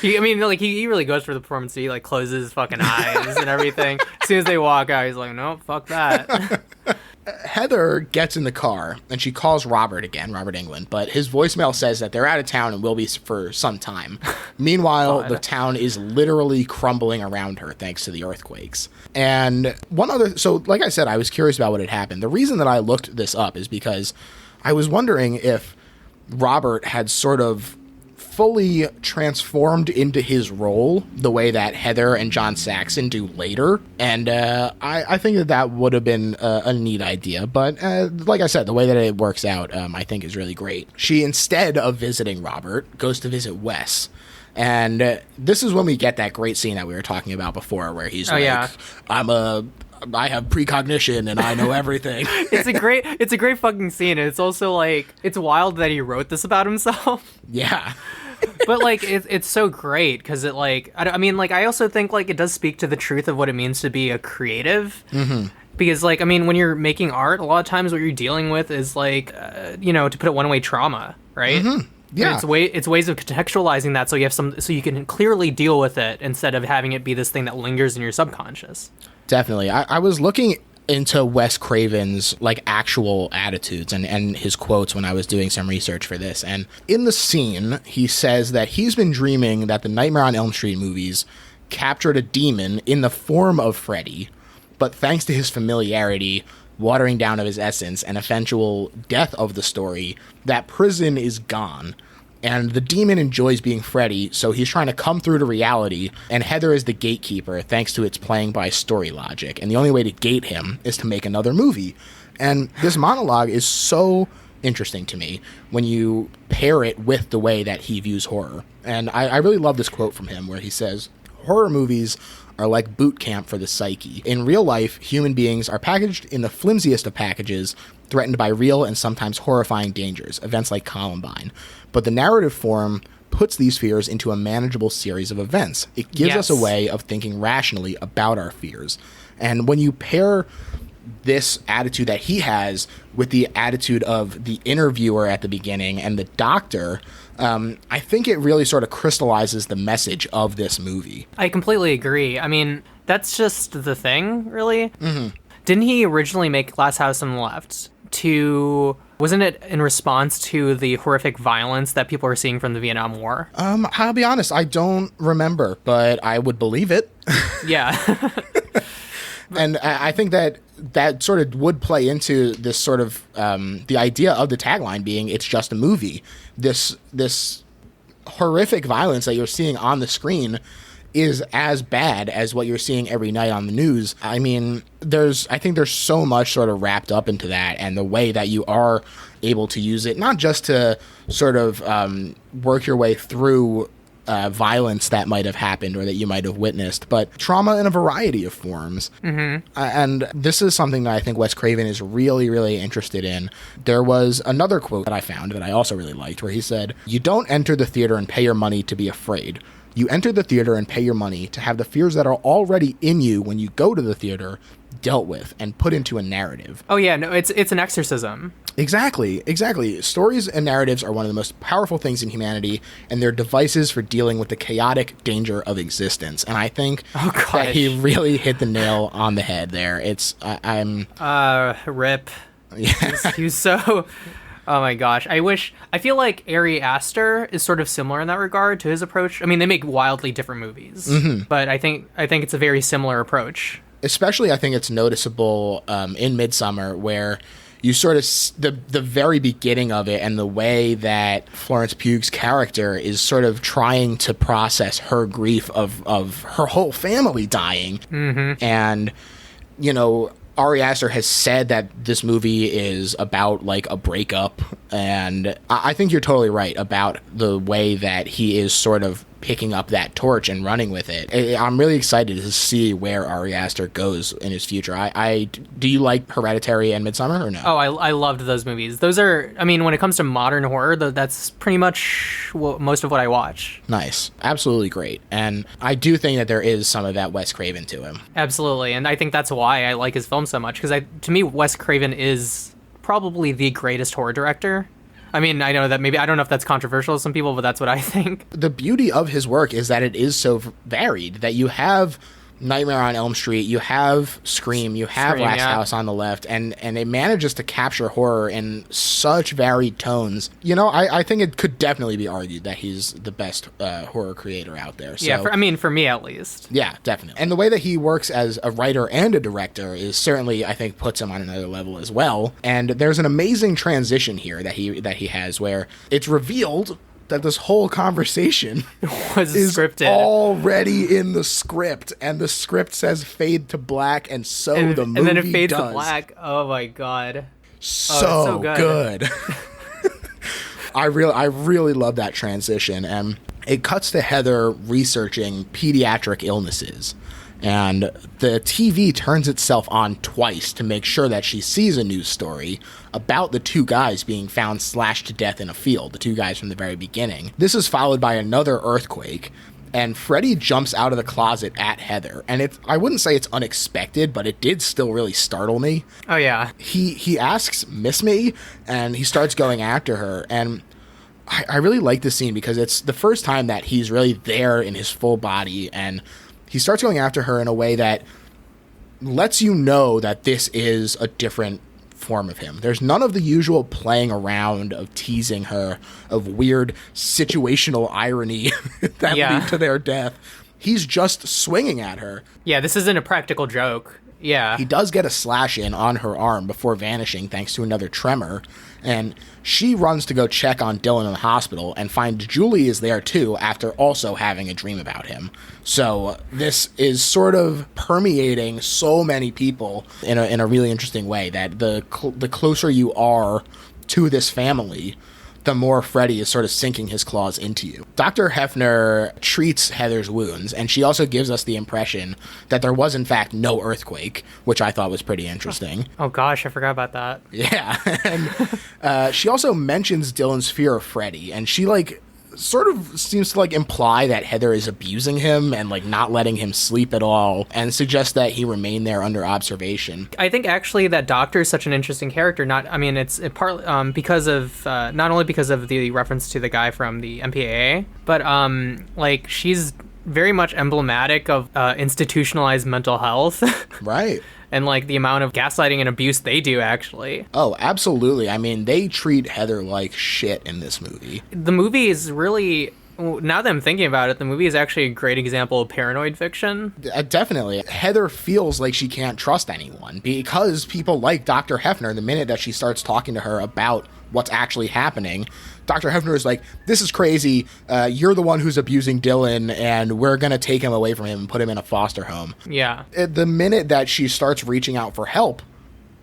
He really goes for the performance. He like closes his fucking eyes and everything. As soon as they walk out, he's like, nope, fuck that. Heather gets in the car and she calls Robert England, but his voicemail says that they're out of town and will be for some time. Meanwhile, the town is literally crumbling around her thanks to the earthquakes. And so like I said, I was curious about what had happened. The reason that I looked this up is because I was wondering if Robert had sort of fully transformed into his role the way that Heather and John Saxon do later. And I think that would have been a neat idea. But like I said, the way that it works out, I think is really great. She, instead of visiting Robert, goes to visit Wes. And this is when we get that great scene that we were talking about before, where he's I have precognition and I know everything. It's a great fucking scene. And it's also like, it's wild that he wrote this about himself. Yeah. But like it's so great because it like I mean like I also think like it does speak to the truth of what it means to be a creative. Mm-hmm. Because like I mean when you're making art, a lot of times what you're dealing with is like you know, to put it one way, trauma, right? Mm-hmm. Yeah, it's ways of contextualizing that so you can clearly deal with it instead of having it be this thing that lingers in your subconscious. Definitely. I was looking into Wes Craven's like actual attitudes and his quotes when I was doing some research for this. And in the scene, he says that he's been dreaming that the Nightmare on Elm Street movies captured a demon in the form of Freddy, but thanks to his familiarity, watering down of his essence, and eventual death of the story, that prison is gone. And the demon enjoys being Freddy, so he's trying to come through to reality, and Heather is the gatekeeper thanks to its playing by story logic. And the only way to gate him is to make another movie. And this monologue is so interesting to me when you pair it with the way that he views horror. And I really love this quote from him where he says, horror movies are like boot camp for the psyche. In real life, human beings are packaged in the flimsiest of packages, threatened by real and sometimes horrifying dangers, events like Columbine. But the narrative form puts these fears into a manageable series of events. It gives us a way of thinking rationally about our fears. And when you pair this attitude that he has with the attitude of the interviewer at the beginning and the doctor, I think it really sort of crystallizes the message of this movie. I completely agree. I mean, that's just the thing, really. Mm-hmm. Didn't he originally make Last House on the Left wasn't it in response to the horrific violence that people are seeing from the Vietnam War? I'll be honest, I don't remember, but I would believe it. Yeah. And I think that sort of would play into this sort of the idea of the tagline being it's just a movie. This horrific violence that you're seeing on the screen is as bad as what you're seeing every night on the news. I mean, I think there's so much sort of wrapped up into that, and the way that you are able to use it, not just to sort of work your way through violence that might have happened or that you might have witnessed, but trauma in a variety of forms. Mm-hmm. And this is something that I think Wes Craven is really, really interested in. There was another quote that I found that I also really liked where he said, "You don't enter the theater and pay your money to be afraid. You enter the theater and pay your money to have the fears that are already in you when you go to the theater dealt with and put into a narrative." Oh yeah, no, it's an exorcism. Exactly. Stories and narratives are one of the most powerful things in humanity, and they're devices for dealing with the chaotic danger of existence. And I think that he really hit the nail on the head there. Rip. Yeah. He was so... Oh my gosh. I feel like Ari Aster is sort of similar in that regard to his approach. I mean, they make wildly different movies, but I think it's a very similar approach. Especially, I think it's noticeable in Midsommar, where you sort of the very beginning of it and the way that Florence Pugh's character is sort of trying to process her grief of her whole family dying. Mm-hmm. And, you know, Ari Aster has said that this movie is about like a breakup, and I think you're totally right about the way that he is sort of picking up that torch and running with it. I'm really excited to see where Ari Aster goes in his future. Do you like Hereditary and Midsommar or no? Oh, I loved those movies. Those are, I mean, when it comes to modern horror, that's pretty much most of what I watch. Nice. Absolutely great. And I do think that there is some of that Wes Craven to him. Absolutely. And I think that's why I like his film so much, because to me, Wes Craven is probably the greatest horror director. I mean, I know that maybe, I don't know if that's controversial to some people, but that's what I think. The beauty of his work is that it is so varied, that you have Nightmare on Elm Street, you have Scream, you have Last House on the Left, and it manages to capture horror in such varied tones. You know, I think it could definitely be argued that he's the best horror creator out there. So, yeah, for me at least. Yeah, definitely. And the way that he works as a writer and a director is certainly, I think, puts him on another level as well. And there's an amazing transition here that he has where it's revealed that this whole conversation was is scripted, already in the script, and the script says fade to black, and the movie does. And then it fades to black. Oh my god, so good. I really love that transition, and it cuts to Heather researching pediatric illnesses. And the TV turns itself on twice to make sure that she sees a news story about the two guys being found slashed to death in a field, the two guys from the very beginning. This is followed by another earthquake, and Freddy jumps out of the closet at Heather. And I wouldn't say it's unexpected, but it did still really startle me. Oh, yeah. He asks, "Miss me?" And he starts going after her. And I really like this scene because it's the first time that he's really there in his full body, and he starts going after her in a way that lets you know that this is a different form of him. There's none of the usual playing around of teasing her, of weird situational irony that lead to their death. He's just swinging at her. Yeah, this isn't a practical joke. Yeah. He does get a slash in on her arm before vanishing thanks to another tremor, and she runs to go check on Dylan in the hospital and finds Julie is there too after also having a dream about him. So this is sort of permeating so many people in a really interesting way, that the closer you are to this family, the more Freddy is sort of sinking his claws into you. Dr. Hefner treats Heather's wounds, and she also gives us the impression that there was, in fact, no earthquake, which I thought was pretty interesting. Oh gosh, I forgot about that. Yeah. And she also mentions Dylan's fear of Freddy, and she, like, sort of seems to, like, imply that Heather is abusing him and, like, not letting him sleep at all, and suggests that he remain there under observation. I think actually that Doctor is such an interesting character. It's partly because of not only because of the reference to the guy from the MPAA, but like, she's very much emblematic of institutionalized mental health. Right. And, like, the amount of gaslighting and abuse they do, actually. Oh, absolutely. I mean, they treat Heather like shit in this movie. The movie is really, now that I'm thinking about it, the movie is actually a great example of paranoid fiction. Definitely. Heather feels like she can't trust anyone because people like Dr. Hefner, the minute that she starts talking to her about what's actually happening, Dr. Hefner is like, this is crazy. You're the one who's abusing Dylan, and we're going to take him away from him and put him in a foster home. Yeah. The minute that she starts reaching out for help,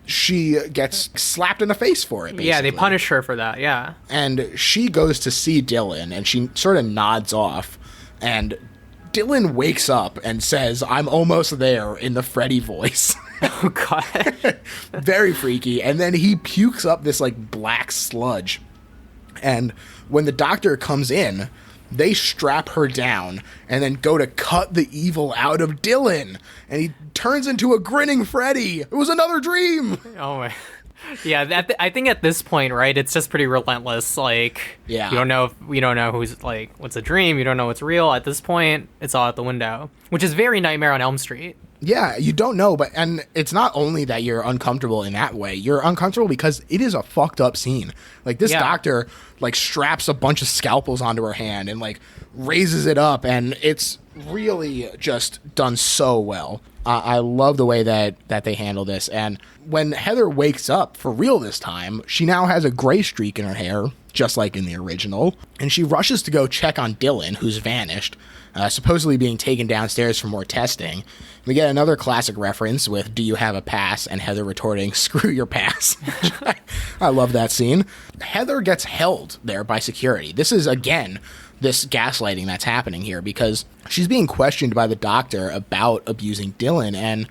she gets slapped in the face for it, basically. Yeah, they punish her for that, yeah. And she goes to see Dylan, and she sort of nods off, and Dylan wakes up and says, I'm almost there, in the Freddy voice. Oh, God. Very freaky. And then he pukes up this, like, black sludge. And when the doctor comes in, they strap her down and then go to cut the evil out of Dylan. And he turns into a grinning Freddy. It was another dream. Oh, my. Yeah, I think at this point, right, it's just pretty relentless. Like, yeah. You don't know who's, like, what's a dream. You don't know what's real. At this point, it's all out the window, which is very Nightmare on Elm Street. Yeah, you don't know, and it's not only that you're uncomfortable in that way, you're uncomfortable because it is a fucked up scene. Like, this doctor, like, straps a bunch of scalpels onto her hand and, like, raises it up, and it's really just done so well. I love the way that they handle this, and when Heather wakes up for real this time, she now has a gray streak in her hair, just like in the original, and she rushes to go check on Dylan, who's vanished, supposedly being taken downstairs for more testing. We get another classic reference with, do you have a pass? And Heather retorting, screw your pass. I love that scene. Heather gets held there by security. This is, again, this gaslighting that's happening here because she's being questioned by the doctor about abusing Dylan, and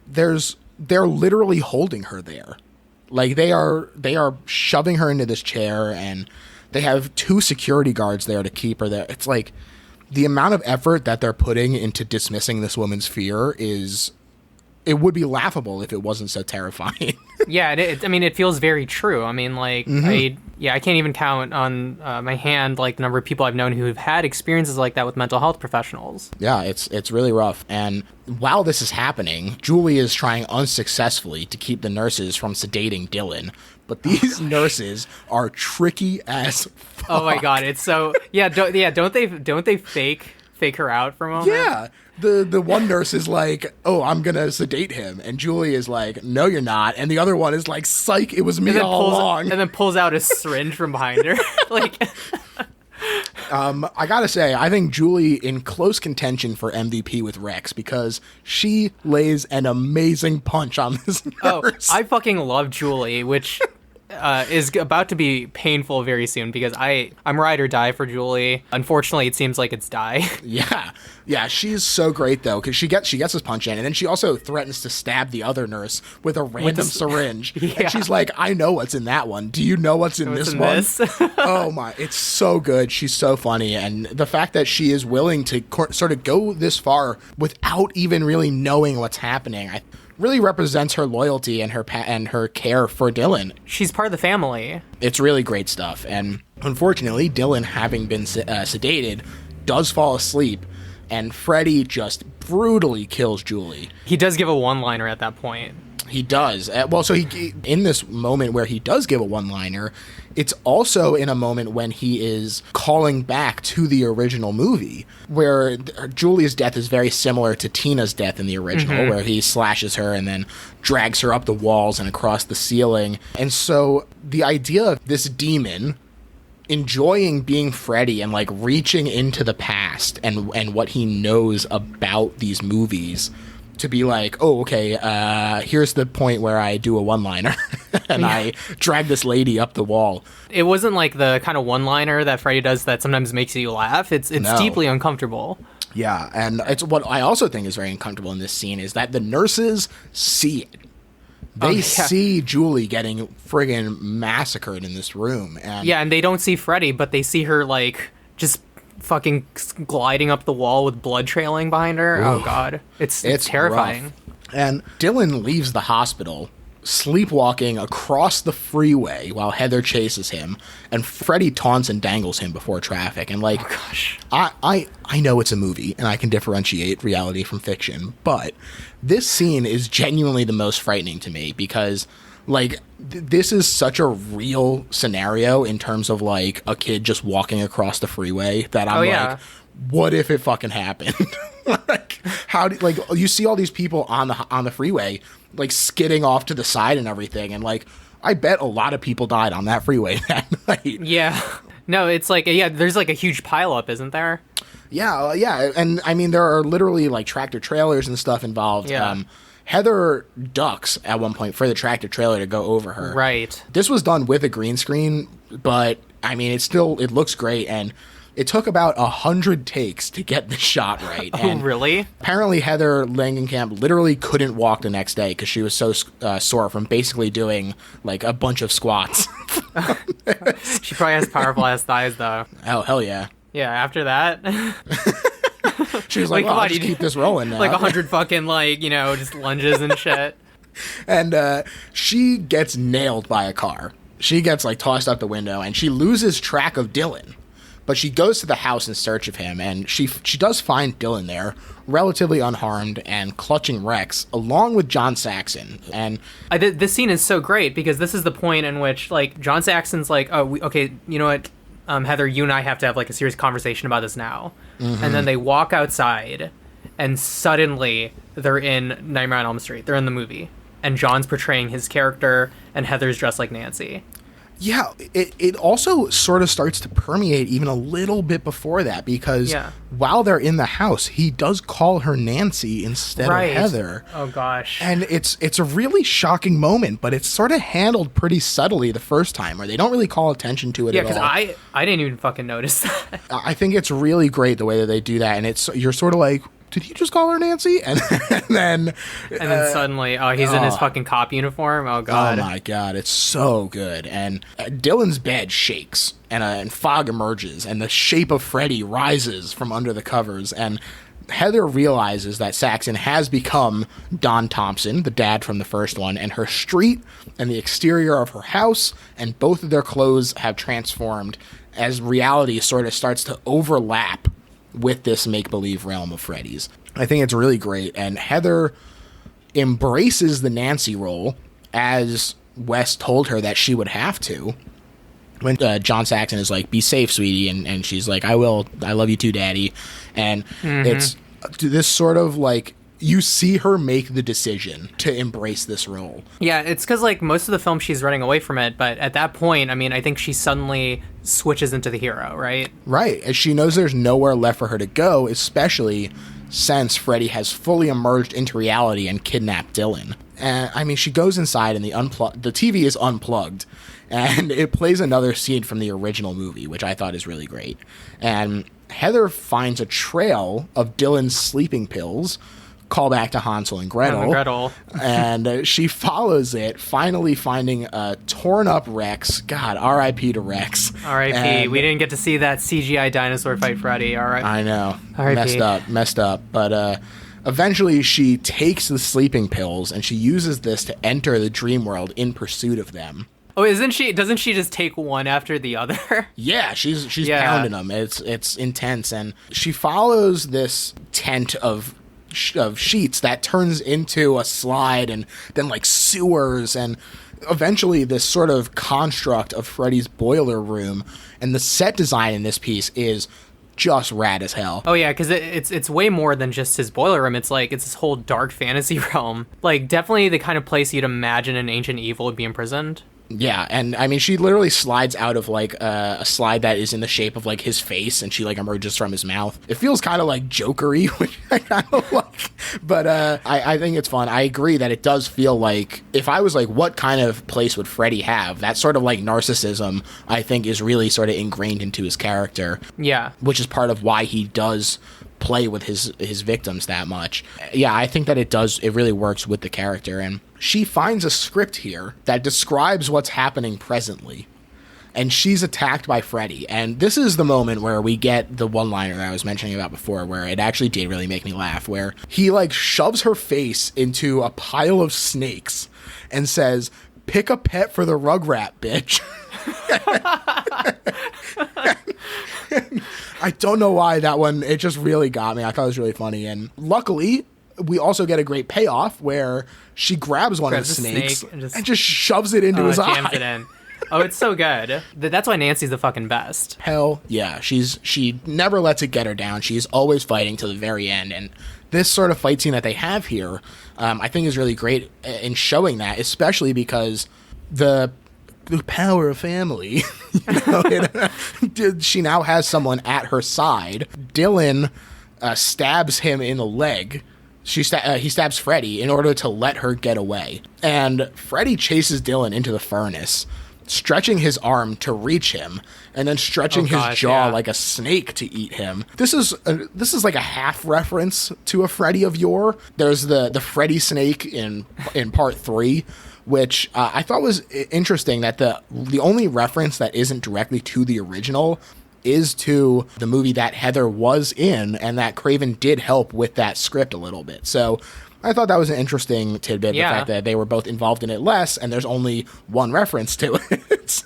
they're literally holding her there. Like, they are shoving her into this chair, and they have 2 security guards there to keep her there. It's like, the amount of effort that they're putting into dismissing this woman's fear it would be laughable if it wasn't so terrifying. Yeah, it feels very true. I mean, like, I can't even count on my hand, like, the number of people I've known who have had experiences like that with mental health professionals. Yeah, it's really rough. And while this is happening, Julie is trying unsuccessfully to keep the nurses from sedating Dylan. But these nurses are tricky as fuck. Oh my God, it's so don't they fake her out for a moment? Yeah. The one nurse is like, oh, I'm gonna sedate him, and Julie is like, no, you're not, and the other one is like, psych, it was me all along, and then pulls out a syringe from behind her. Like, I gotta say, I think Julie in close contention for MVP with Rex because she lays an amazing punch on this nurse. Oh, I fucking love Julie, which is about to be painful very soon because I'm ride or die for Julie. Unfortunately, it seems like it's die. Yeah, she's so great though because she gets this punch in, and then she also threatens to stab the other nurse with a random syringe. Yeah. And she's like, "I know what's in that one. Do you know what's in this one?" Oh my, it's so good. She's so funny, and the fact that she is willing to sort of go this far without even really knowing what's happening, really represents her loyalty and her care for Dylan. She's part of the family. It's really great stuff. And unfortunately, Dylan, having been sedated, does fall asleep, and Freddy just brutally kills Julie. He does give a one-liner at that point. He does. He in this moment where he does give a one-liner, it's also in a moment when he is calling back to the original movie, where Julie's death is very similar to Tina's death in the original, where he slashes her and then drags her up the walls and across the ceiling. And so the idea of this demon enjoying being Freddy and, like, reaching into the past and what he knows about these movies to be like, oh, okay, here's the point where I do a one-liner and I drag this lady up the wall. It wasn't like the kind of one-liner that Freddy does that sometimes makes you laugh. It's deeply uncomfortable. Yeah, and it's what I also think is very uncomfortable in this scene is that the nurses see it. They see Julie getting friggin' massacred in this room. And they don't see Freddy, but they see her, like, just fucking gliding up the wall with blood trailing behind her. Ooh. Oh, God. It's terrifying. Rough. And Dylan leaves the hospital, sleepwalking across the freeway while Heather chases him, and Freddy taunts and dangles him before traffic. And, like, oh, gosh. I know it's a movie, and I can differentiate reality from fiction, but this scene is genuinely the most frightening to me because, like, this is such a real scenario in terms of, like, a kid just walking across the freeway that I'm like, what if it fucking happened? Like, you see all these people on the freeway, like, skidding off to the side and everything, and, like, I bet a lot of people died on that freeway that night. Yeah. No, it's like, there's, like, a huge pileup, isn't there? Yeah, and I mean, there are literally, like, tractor trailers and stuff involved. Yeah. Heather ducks at one point for the tractor trailer to go over her. Right. This was done with a green screen, but, I mean, it looks great, and it took about 100 takes to get the shot right. Oh, really? Apparently, Heather Langenkamp literally couldn't walk the next day because she was so sore from basically doing, like, a bunch of squats. She probably has powerful-ass thighs, though. Oh, hell yeah. Yeah, after that... She was like, well, I'll just keep this rolling now. Like 100 fucking, like, just lunges and shit. And she gets nailed by a car. She gets, like, tossed out the window, and she loses track of Dylan. But she goes to the house in search of him, and she does find Dylan there, relatively unharmed and clutching Rex, along with John Saxon. And this scene is so great because this is the point in which, like, John Saxon's like, oh, okay, you know what, Heather, you and I have to have, like, a serious conversation about this now. Mm-hmm. And then they walk outside, and suddenly they're in Nightmare on Elm Street. They're in the movie. And John's portraying his character, and Heather's dressed like Nancy. Yeah, it also sort of starts to permeate even a little bit before that because while they're in the house, he does call her Nancy instead of Heather. Oh, gosh. And it's a really shocking moment, but it's sort of handled pretty subtly the first time, where they don't really call attention to it at all. Yeah, because I didn't even fucking notice that. I think it's really great the way that they do that, and you're sort of like, did you just call her Nancy? And then suddenly, he's in his fucking cop uniform. Oh, God. Oh, my God. It's so good. And Dylan's bed shakes, and fog emerges, and the shape of Freddy rises from under the covers. And Heather realizes that Saxon has become Don Thompson, the dad from the first one, and her street and the exterior of her house and both of their clothes have transformed as reality sort of starts to overlap with this make-believe realm of Freddy's. I think it's really great, and Heather embraces the Nancy role as Wes told her that she would have to. When John Saxon is like, be safe, sweetie, and she's like, I will, I love you too, daddy. And it's this sort of like, you see her make the decision to embrace this role. Yeah, it's because, like, most of the film she's running away from it, but at that point, I mean, I think she suddenly switches into the hero, right? Right, as she knows there's nowhere left for her to go, especially since Freddy has fully emerged into reality and kidnapped Dylan. And, I mean, she goes inside and the TV is unplugged, and it plays another scene from the original movie, which I thought is really great. And Heather finds a trail of Dylan's sleeping pills, call back to Hansel and Gretel. And she follows it, finally finding a torn up Rex. God, R.I.P. to Rex. R.I.P. We didn't get to see that CGI dinosaur fight Freddy. R.I.P. I know. R.I.P. Messed up. But eventually she takes the sleeping pills and she uses this to enter the dream world in pursuit of them. Oh, doesn't she just take one after the other? Yeah, she's pounding them. It's intense. And she follows this tent of sheets that turns into a slide and then like sewers and eventually this sort of construct of Freddy's boiler room. And the set design in this piece is just rad as hell. Oh yeah, because it's way more than just his boiler room. It's like it's this whole dark fantasy realm. Like definitely the kind of place you'd imagine an ancient evil would be imprisoned. Yeah, and I mean, she literally slides out of like a slide that is in the shape of like his face, and she like emerges from his mouth. It feels kind of like Joker-y, which I kind of like. But I think it's fun. I agree that it does feel like, if I was like, what kind of place would Freddy have? That sort of like narcissism, I think, is really sort of ingrained into his character. Yeah. Which is part of why he does play with his victims that much. Yeah, I think that it really works with the character. And she finds a script here that describes what's happening presently. And she's attacked by Freddy. And this is the moment where we get the one-liner that I was mentioning about before, where it actually did really make me laugh, where he like shoves her face into a pile of snakes and says, "Pick a pet for the Rugrat, bitch." I don't know why that one, it just really got me. I thought it was really funny. And luckily, we also get a great payoff where she grabs one of the snakes and just shoves it into his eye. Jams it in. Oh, it's so good. That's why Nancy's the fucking best. Hell yeah. She never lets it get her down. She's always fighting to the very end. And this sort of fight scene that they have here, I think is really great in showing that, especially because the power of family, she now has someone at her side. Dylan stabs him in the leg. He stabs Freddy in order to let her get away. And Freddy chases Dylan into the furnace, stretching his arm to reach him, and then stretching his jaw like a snake to eat him. This is like a half reference to a Freddy of yore. There's the Freddy snake in part 3, which I thought was interesting, that the only reference that isn't directly to the original is to the movie that Heather was in, and that Craven did help with that script a little bit. So I thought that was an interesting tidbit, the fact that they were both involved in it less, and there's only one reference to it.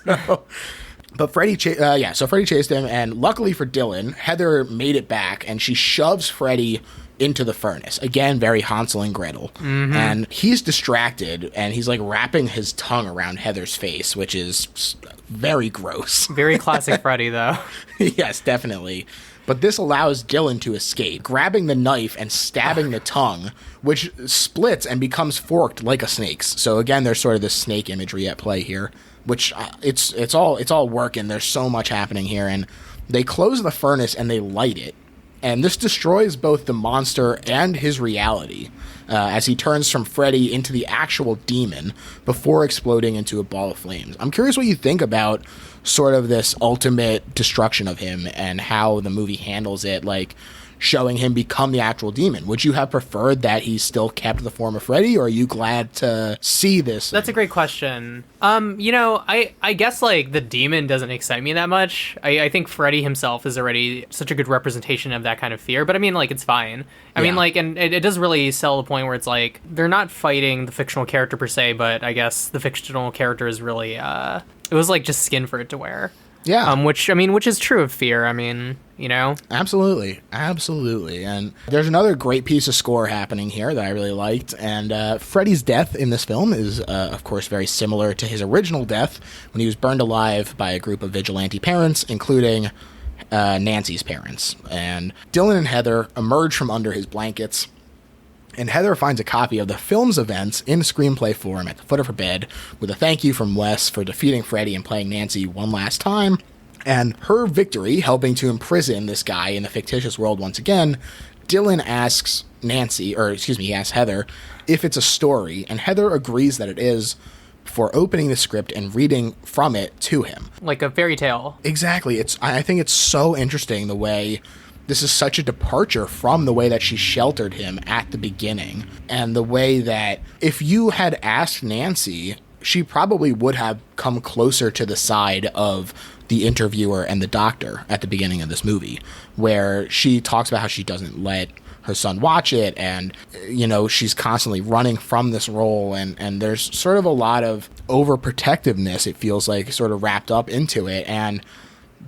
But Freddy chased him, and luckily for Dylan, Heather made it back, and she shoves Freddy into the furnace. Again, very Hansel and Gretel. Mm-hmm. And he's distracted, and he's like wrapping his tongue around Heather's face, which is very gross. Very classic Freddy, though. Yes, definitely. But this allows Dylan to escape, grabbing the knife and stabbing the tongue, which splits and becomes forked like a snake's. So again, there's sort of this snake imagery at play here, which it's all working. There's so much happening here, and they close the furnace and they light it. And this destroys both the monster and his reality, as he turns from Freddy into the actual demon before exploding into a ball of flames. I'm curious what you think about sort of this ultimate destruction of him and how the movie handles it, like showing him become the actual demon. Would you have preferred that he still kept the form of Freddy, or are you glad to see this? That's a great question. I guess like the demon doesn't excite me that much. I think Freddy himself is already such a good representation of that kind of fear, but I mean, like, it's fine. I mean, like, and it does really sell the point where it's like, they're not fighting the fictional character per se, but I guess the fictional character is really, it was like just skin for it to wear. Yeah. Which is true of fear. I mean, Absolutely. And there's another great piece of score happening here that I really liked. And Freddy's death in this film is, of course, very similar to his original death when he was burned alive by a group of vigilante parents, including Nancy's parents. And Dylan and Heather emerge from under his blankets. And Heather finds a copy of the film's events in screenplay form at the foot of her bed, with a thank you from Wes for defeating Freddy and playing Nancy one last time. And her victory, helping to imprison this guy in the fictitious world once again, Dylan asks he asks Heather if it's a story, and Heather agrees that it is, for opening the script and reading from it to him. Like a fairy tale. Exactly. I think it's so interesting the way this is such a departure from the way that she sheltered him at the beginning, and the way that if you had asked Nancy, she probably would have come closer to the side of the interviewer and the doctor at the beginning of this movie, where she talks about how she doesn't let her son watch it, and she's constantly running from this role, and there's sort of a lot of overprotectiveness, it feels like, sort of wrapped up into it. And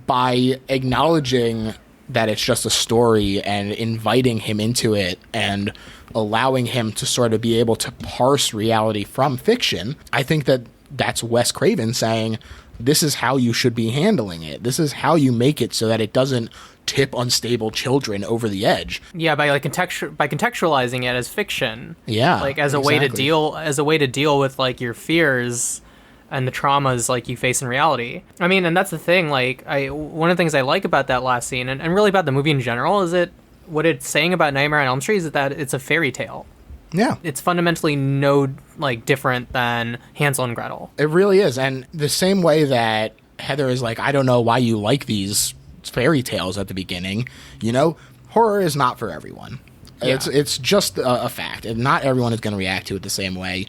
by acknowledging that it's just a story and inviting him into it and allowing him to sort of be able to parse reality from fiction, I think that that's Wes Craven saying, this is how you should be handling it. This is how you make it so that it doesn't tip unstable children over the edge. Yeah, by contextualizing it as fiction. Yeah, like as a way to deal with like your fears and the traumas like you face in reality. I mean, and that's the thing. Like, one of the things I like about that last scene, and really about the movie in general, is it what it's saying about Nightmare on Elm Street is that it's a fairy tale. Yeah. It's fundamentally no, like, different than Hansel and Gretel. It really is. And the same way that Heather is like, I don't know why you like these fairy tales at the beginning, you know, horror is not for everyone. Yeah. It's just a fact. And not everyone is going to react to it the same way.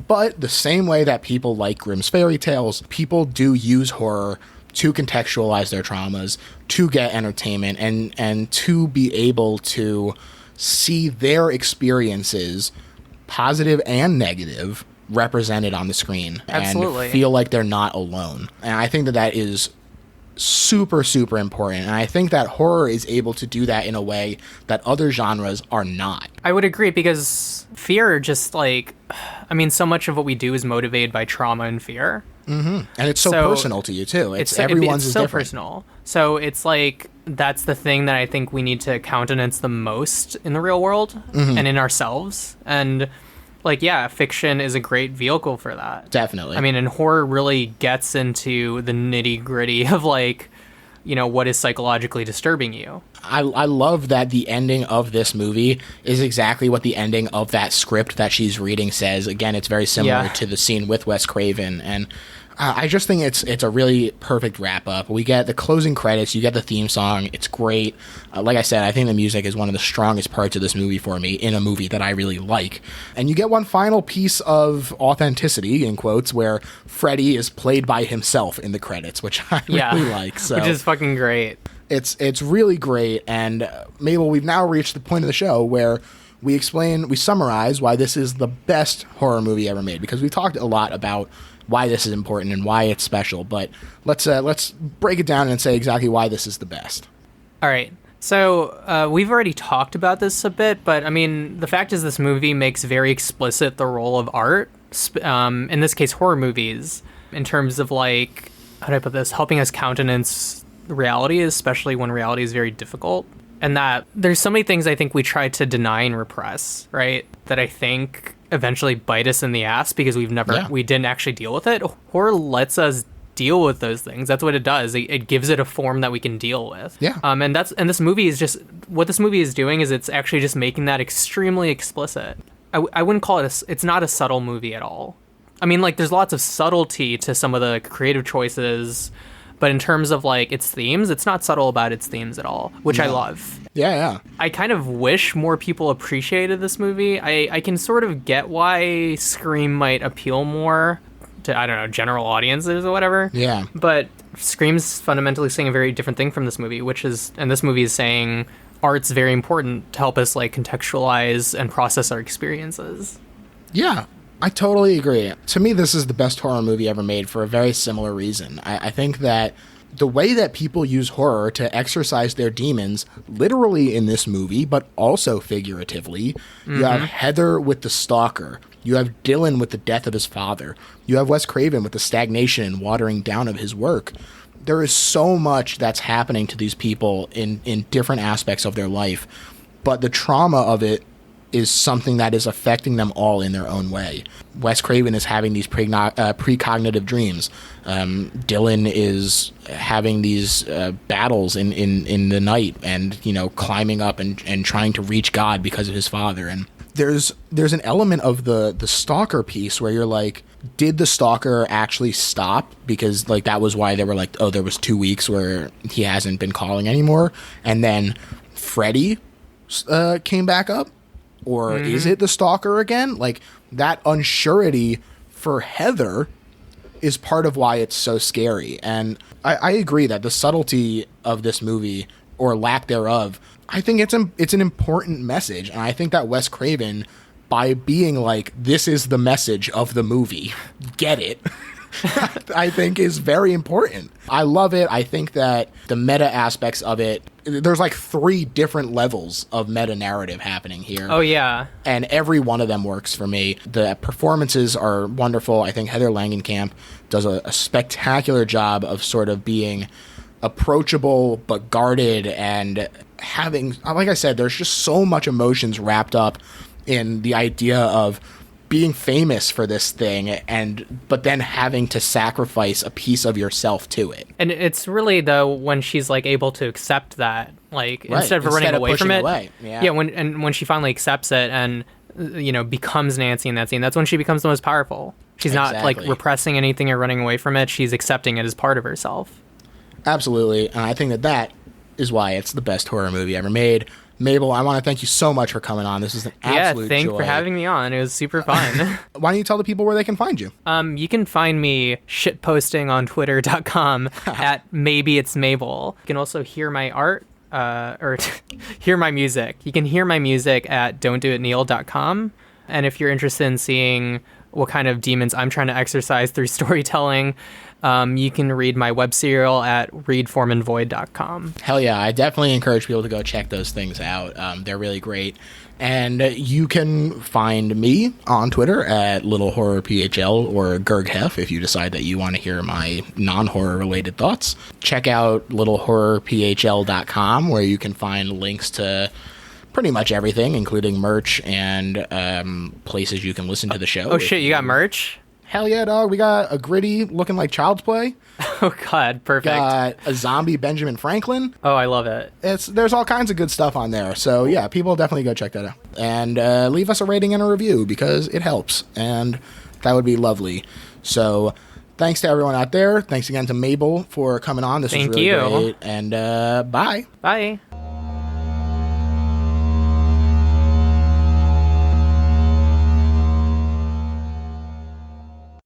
But the same way that people like Grimm's fairy tales, people do use horror to contextualize their traumas, to get entertainment, and to be able to see their experiences, positive and negative, represented on the screen. Absolutely. And feel like they're not alone. And I think that that is super, super important. And I think that horror is able to do that in a way that other genres are not. I would agree, because fear just, like, I mean, so much of what we do is motivated by trauma and fear. Mm-hmm. And it's so personal to you, too. Everyone's is so different. Personal. So it's like, that's the thing that I think we need to countenance the most in the real world and in ourselves. And, like, yeah, fiction is a great vehicle for that. Definitely. I mean, and horror really gets into the nitty gritty of, like, you know, what is psychologically disturbing you. I love that the ending of this movie is exactly what the ending of that script that she's reading says. Again, it's very similar to the scene with Wes Craven, and I just think it's a really perfect wrap-up. We get the closing credits, you get the theme song, it's great. Like I said, I think the music is one of the strongest parts of this movie for me, in a movie that I really like. And you get one final piece of authenticity, in quotes, where Freddy is played by himself in the credits, which I really like. So which is fucking great. It's really great, and Mabel, we've now reached the point of the show where we summarize why this is the best horror movie ever made, because we've talked a lot about why this is important and why it's special, but let's break it down and say exactly why this is the best. All right. So we've already talked about this a bit, but I mean, the fact is this movie makes very explicit the role of art, in this case horror movies, in terms of, like, how do I put this, helping us countenance reality, especially when reality is very difficult. And that there's so many things I think we try to deny and repress, right, that I think eventually bite us in the ass because we didn't actually deal with it. Horror lets us deal with those things. That's what it does. It gives it a form that we can deal with. Yeah. And this movie is just, what this movie is doing is it's actually just making that extremely explicit. I wouldn't call it it's not a subtle movie at all. I mean, like, there's lots of subtlety to some of the creative choices, but in terms of, like, its themes, it's not subtle about its themes at all, which I love. Yeah. I kind of wish more people appreciated this movie. I can sort of get why Scream might appeal more to, I don't know, general audiences or whatever. Yeah. But Scream's fundamentally saying a very different thing from this movie, and this movie is saying art's very important to help us, like, contextualize and process our experiences. Yeah. I totally agree. To me, this is the best horror movie ever made for a very similar reason. I think that the way that people use horror to exorcise their demons, literally in this movie, but also figuratively, you have Heather with the stalker. You have Dylan with the death of his father. You have Wes Craven with the stagnation and watering down of his work. There is so much that's happening to these people in different aspects of their life, but the trauma of it is something that is affecting them all in their own way. Wes Craven is having these precognitive dreams. Dylan is having these battles in the night and, you know, climbing up and trying to reach God because of his father. And there's an element of the stalker piece where you're like, did the stalker actually stop? Because, like, that was why they were like, oh, there was 2 weeks where he hasn't been calling anymore. And then Freddy came back up. Or is it the stalker again? Like, that unsurety for Heather is part of why it's so scary. And I agree that the subtlety of this movie, or lack thereof, I think it's an important message. And I think that Wes Craven, by being like, this is the message of the movie, get it, I think is very important. I love it. I think that the meta aspects of it, there's like 3 different levels of meta narrative happening here. Oh, yeah. And every one of them works for me. The performances are wonderful. I think Heather Langenkamp does a spectacular job of sort of being approachable but guarded, and having, like I said, there's just so much emotions wrapped up in the idea of being famous for this thing, but then having to sacrifice a piece of yourself to it. And it's really, though, when she's, like, able to accept that Like Right. instead of running away from pushing it. away. Yeah. When she finally accepts it and becomes Nancy in that scene, that's when she becomes the most powerful. She's not like Exactly. repressing anything or running away from it. She's accepting it as part of herself. Absolutely. And I think that is why it's the best horror movie ever made. Mabel, I want to thank you so much for coming on. This is an absolute thanks joy. for having me on. It was super fun. Why don't you tell the people where they can find you? You can find me shitposting on twitter.com at maybe it's Mabel. You can also hear my art or hear my music. You can hear my music at don'tdoitneil.com. And if you're interested in seeing what kind of demons I'm trying to exercise through storytelling, you can read my web serial at readformandvoid.com. Hell yeah, I definitely encourage people to go check those things out. They're really great. And you can find me on Twitter at littlehorrorphl or GurgHef if you decide that you want to hear my non-horror related thoughts. Check out littlehorrorphl.com where you can find links to pretty much everything, including merch and places you can listen to the show. Oh shit, you got merch? Hell yeah, dog. We got a gritty looking like Child's Play. Oh god, perfect. Got a zombie Benjamin Franklin. Oh, I love it. There's all kinds of good stuff on there. So yeah, people definitely go check that out. And leave us a rating and a review because it helps. And that would be lovely. So thanks to everyone out there. Thanks again to Mabel for coming on. This was really great. And bye. Bye.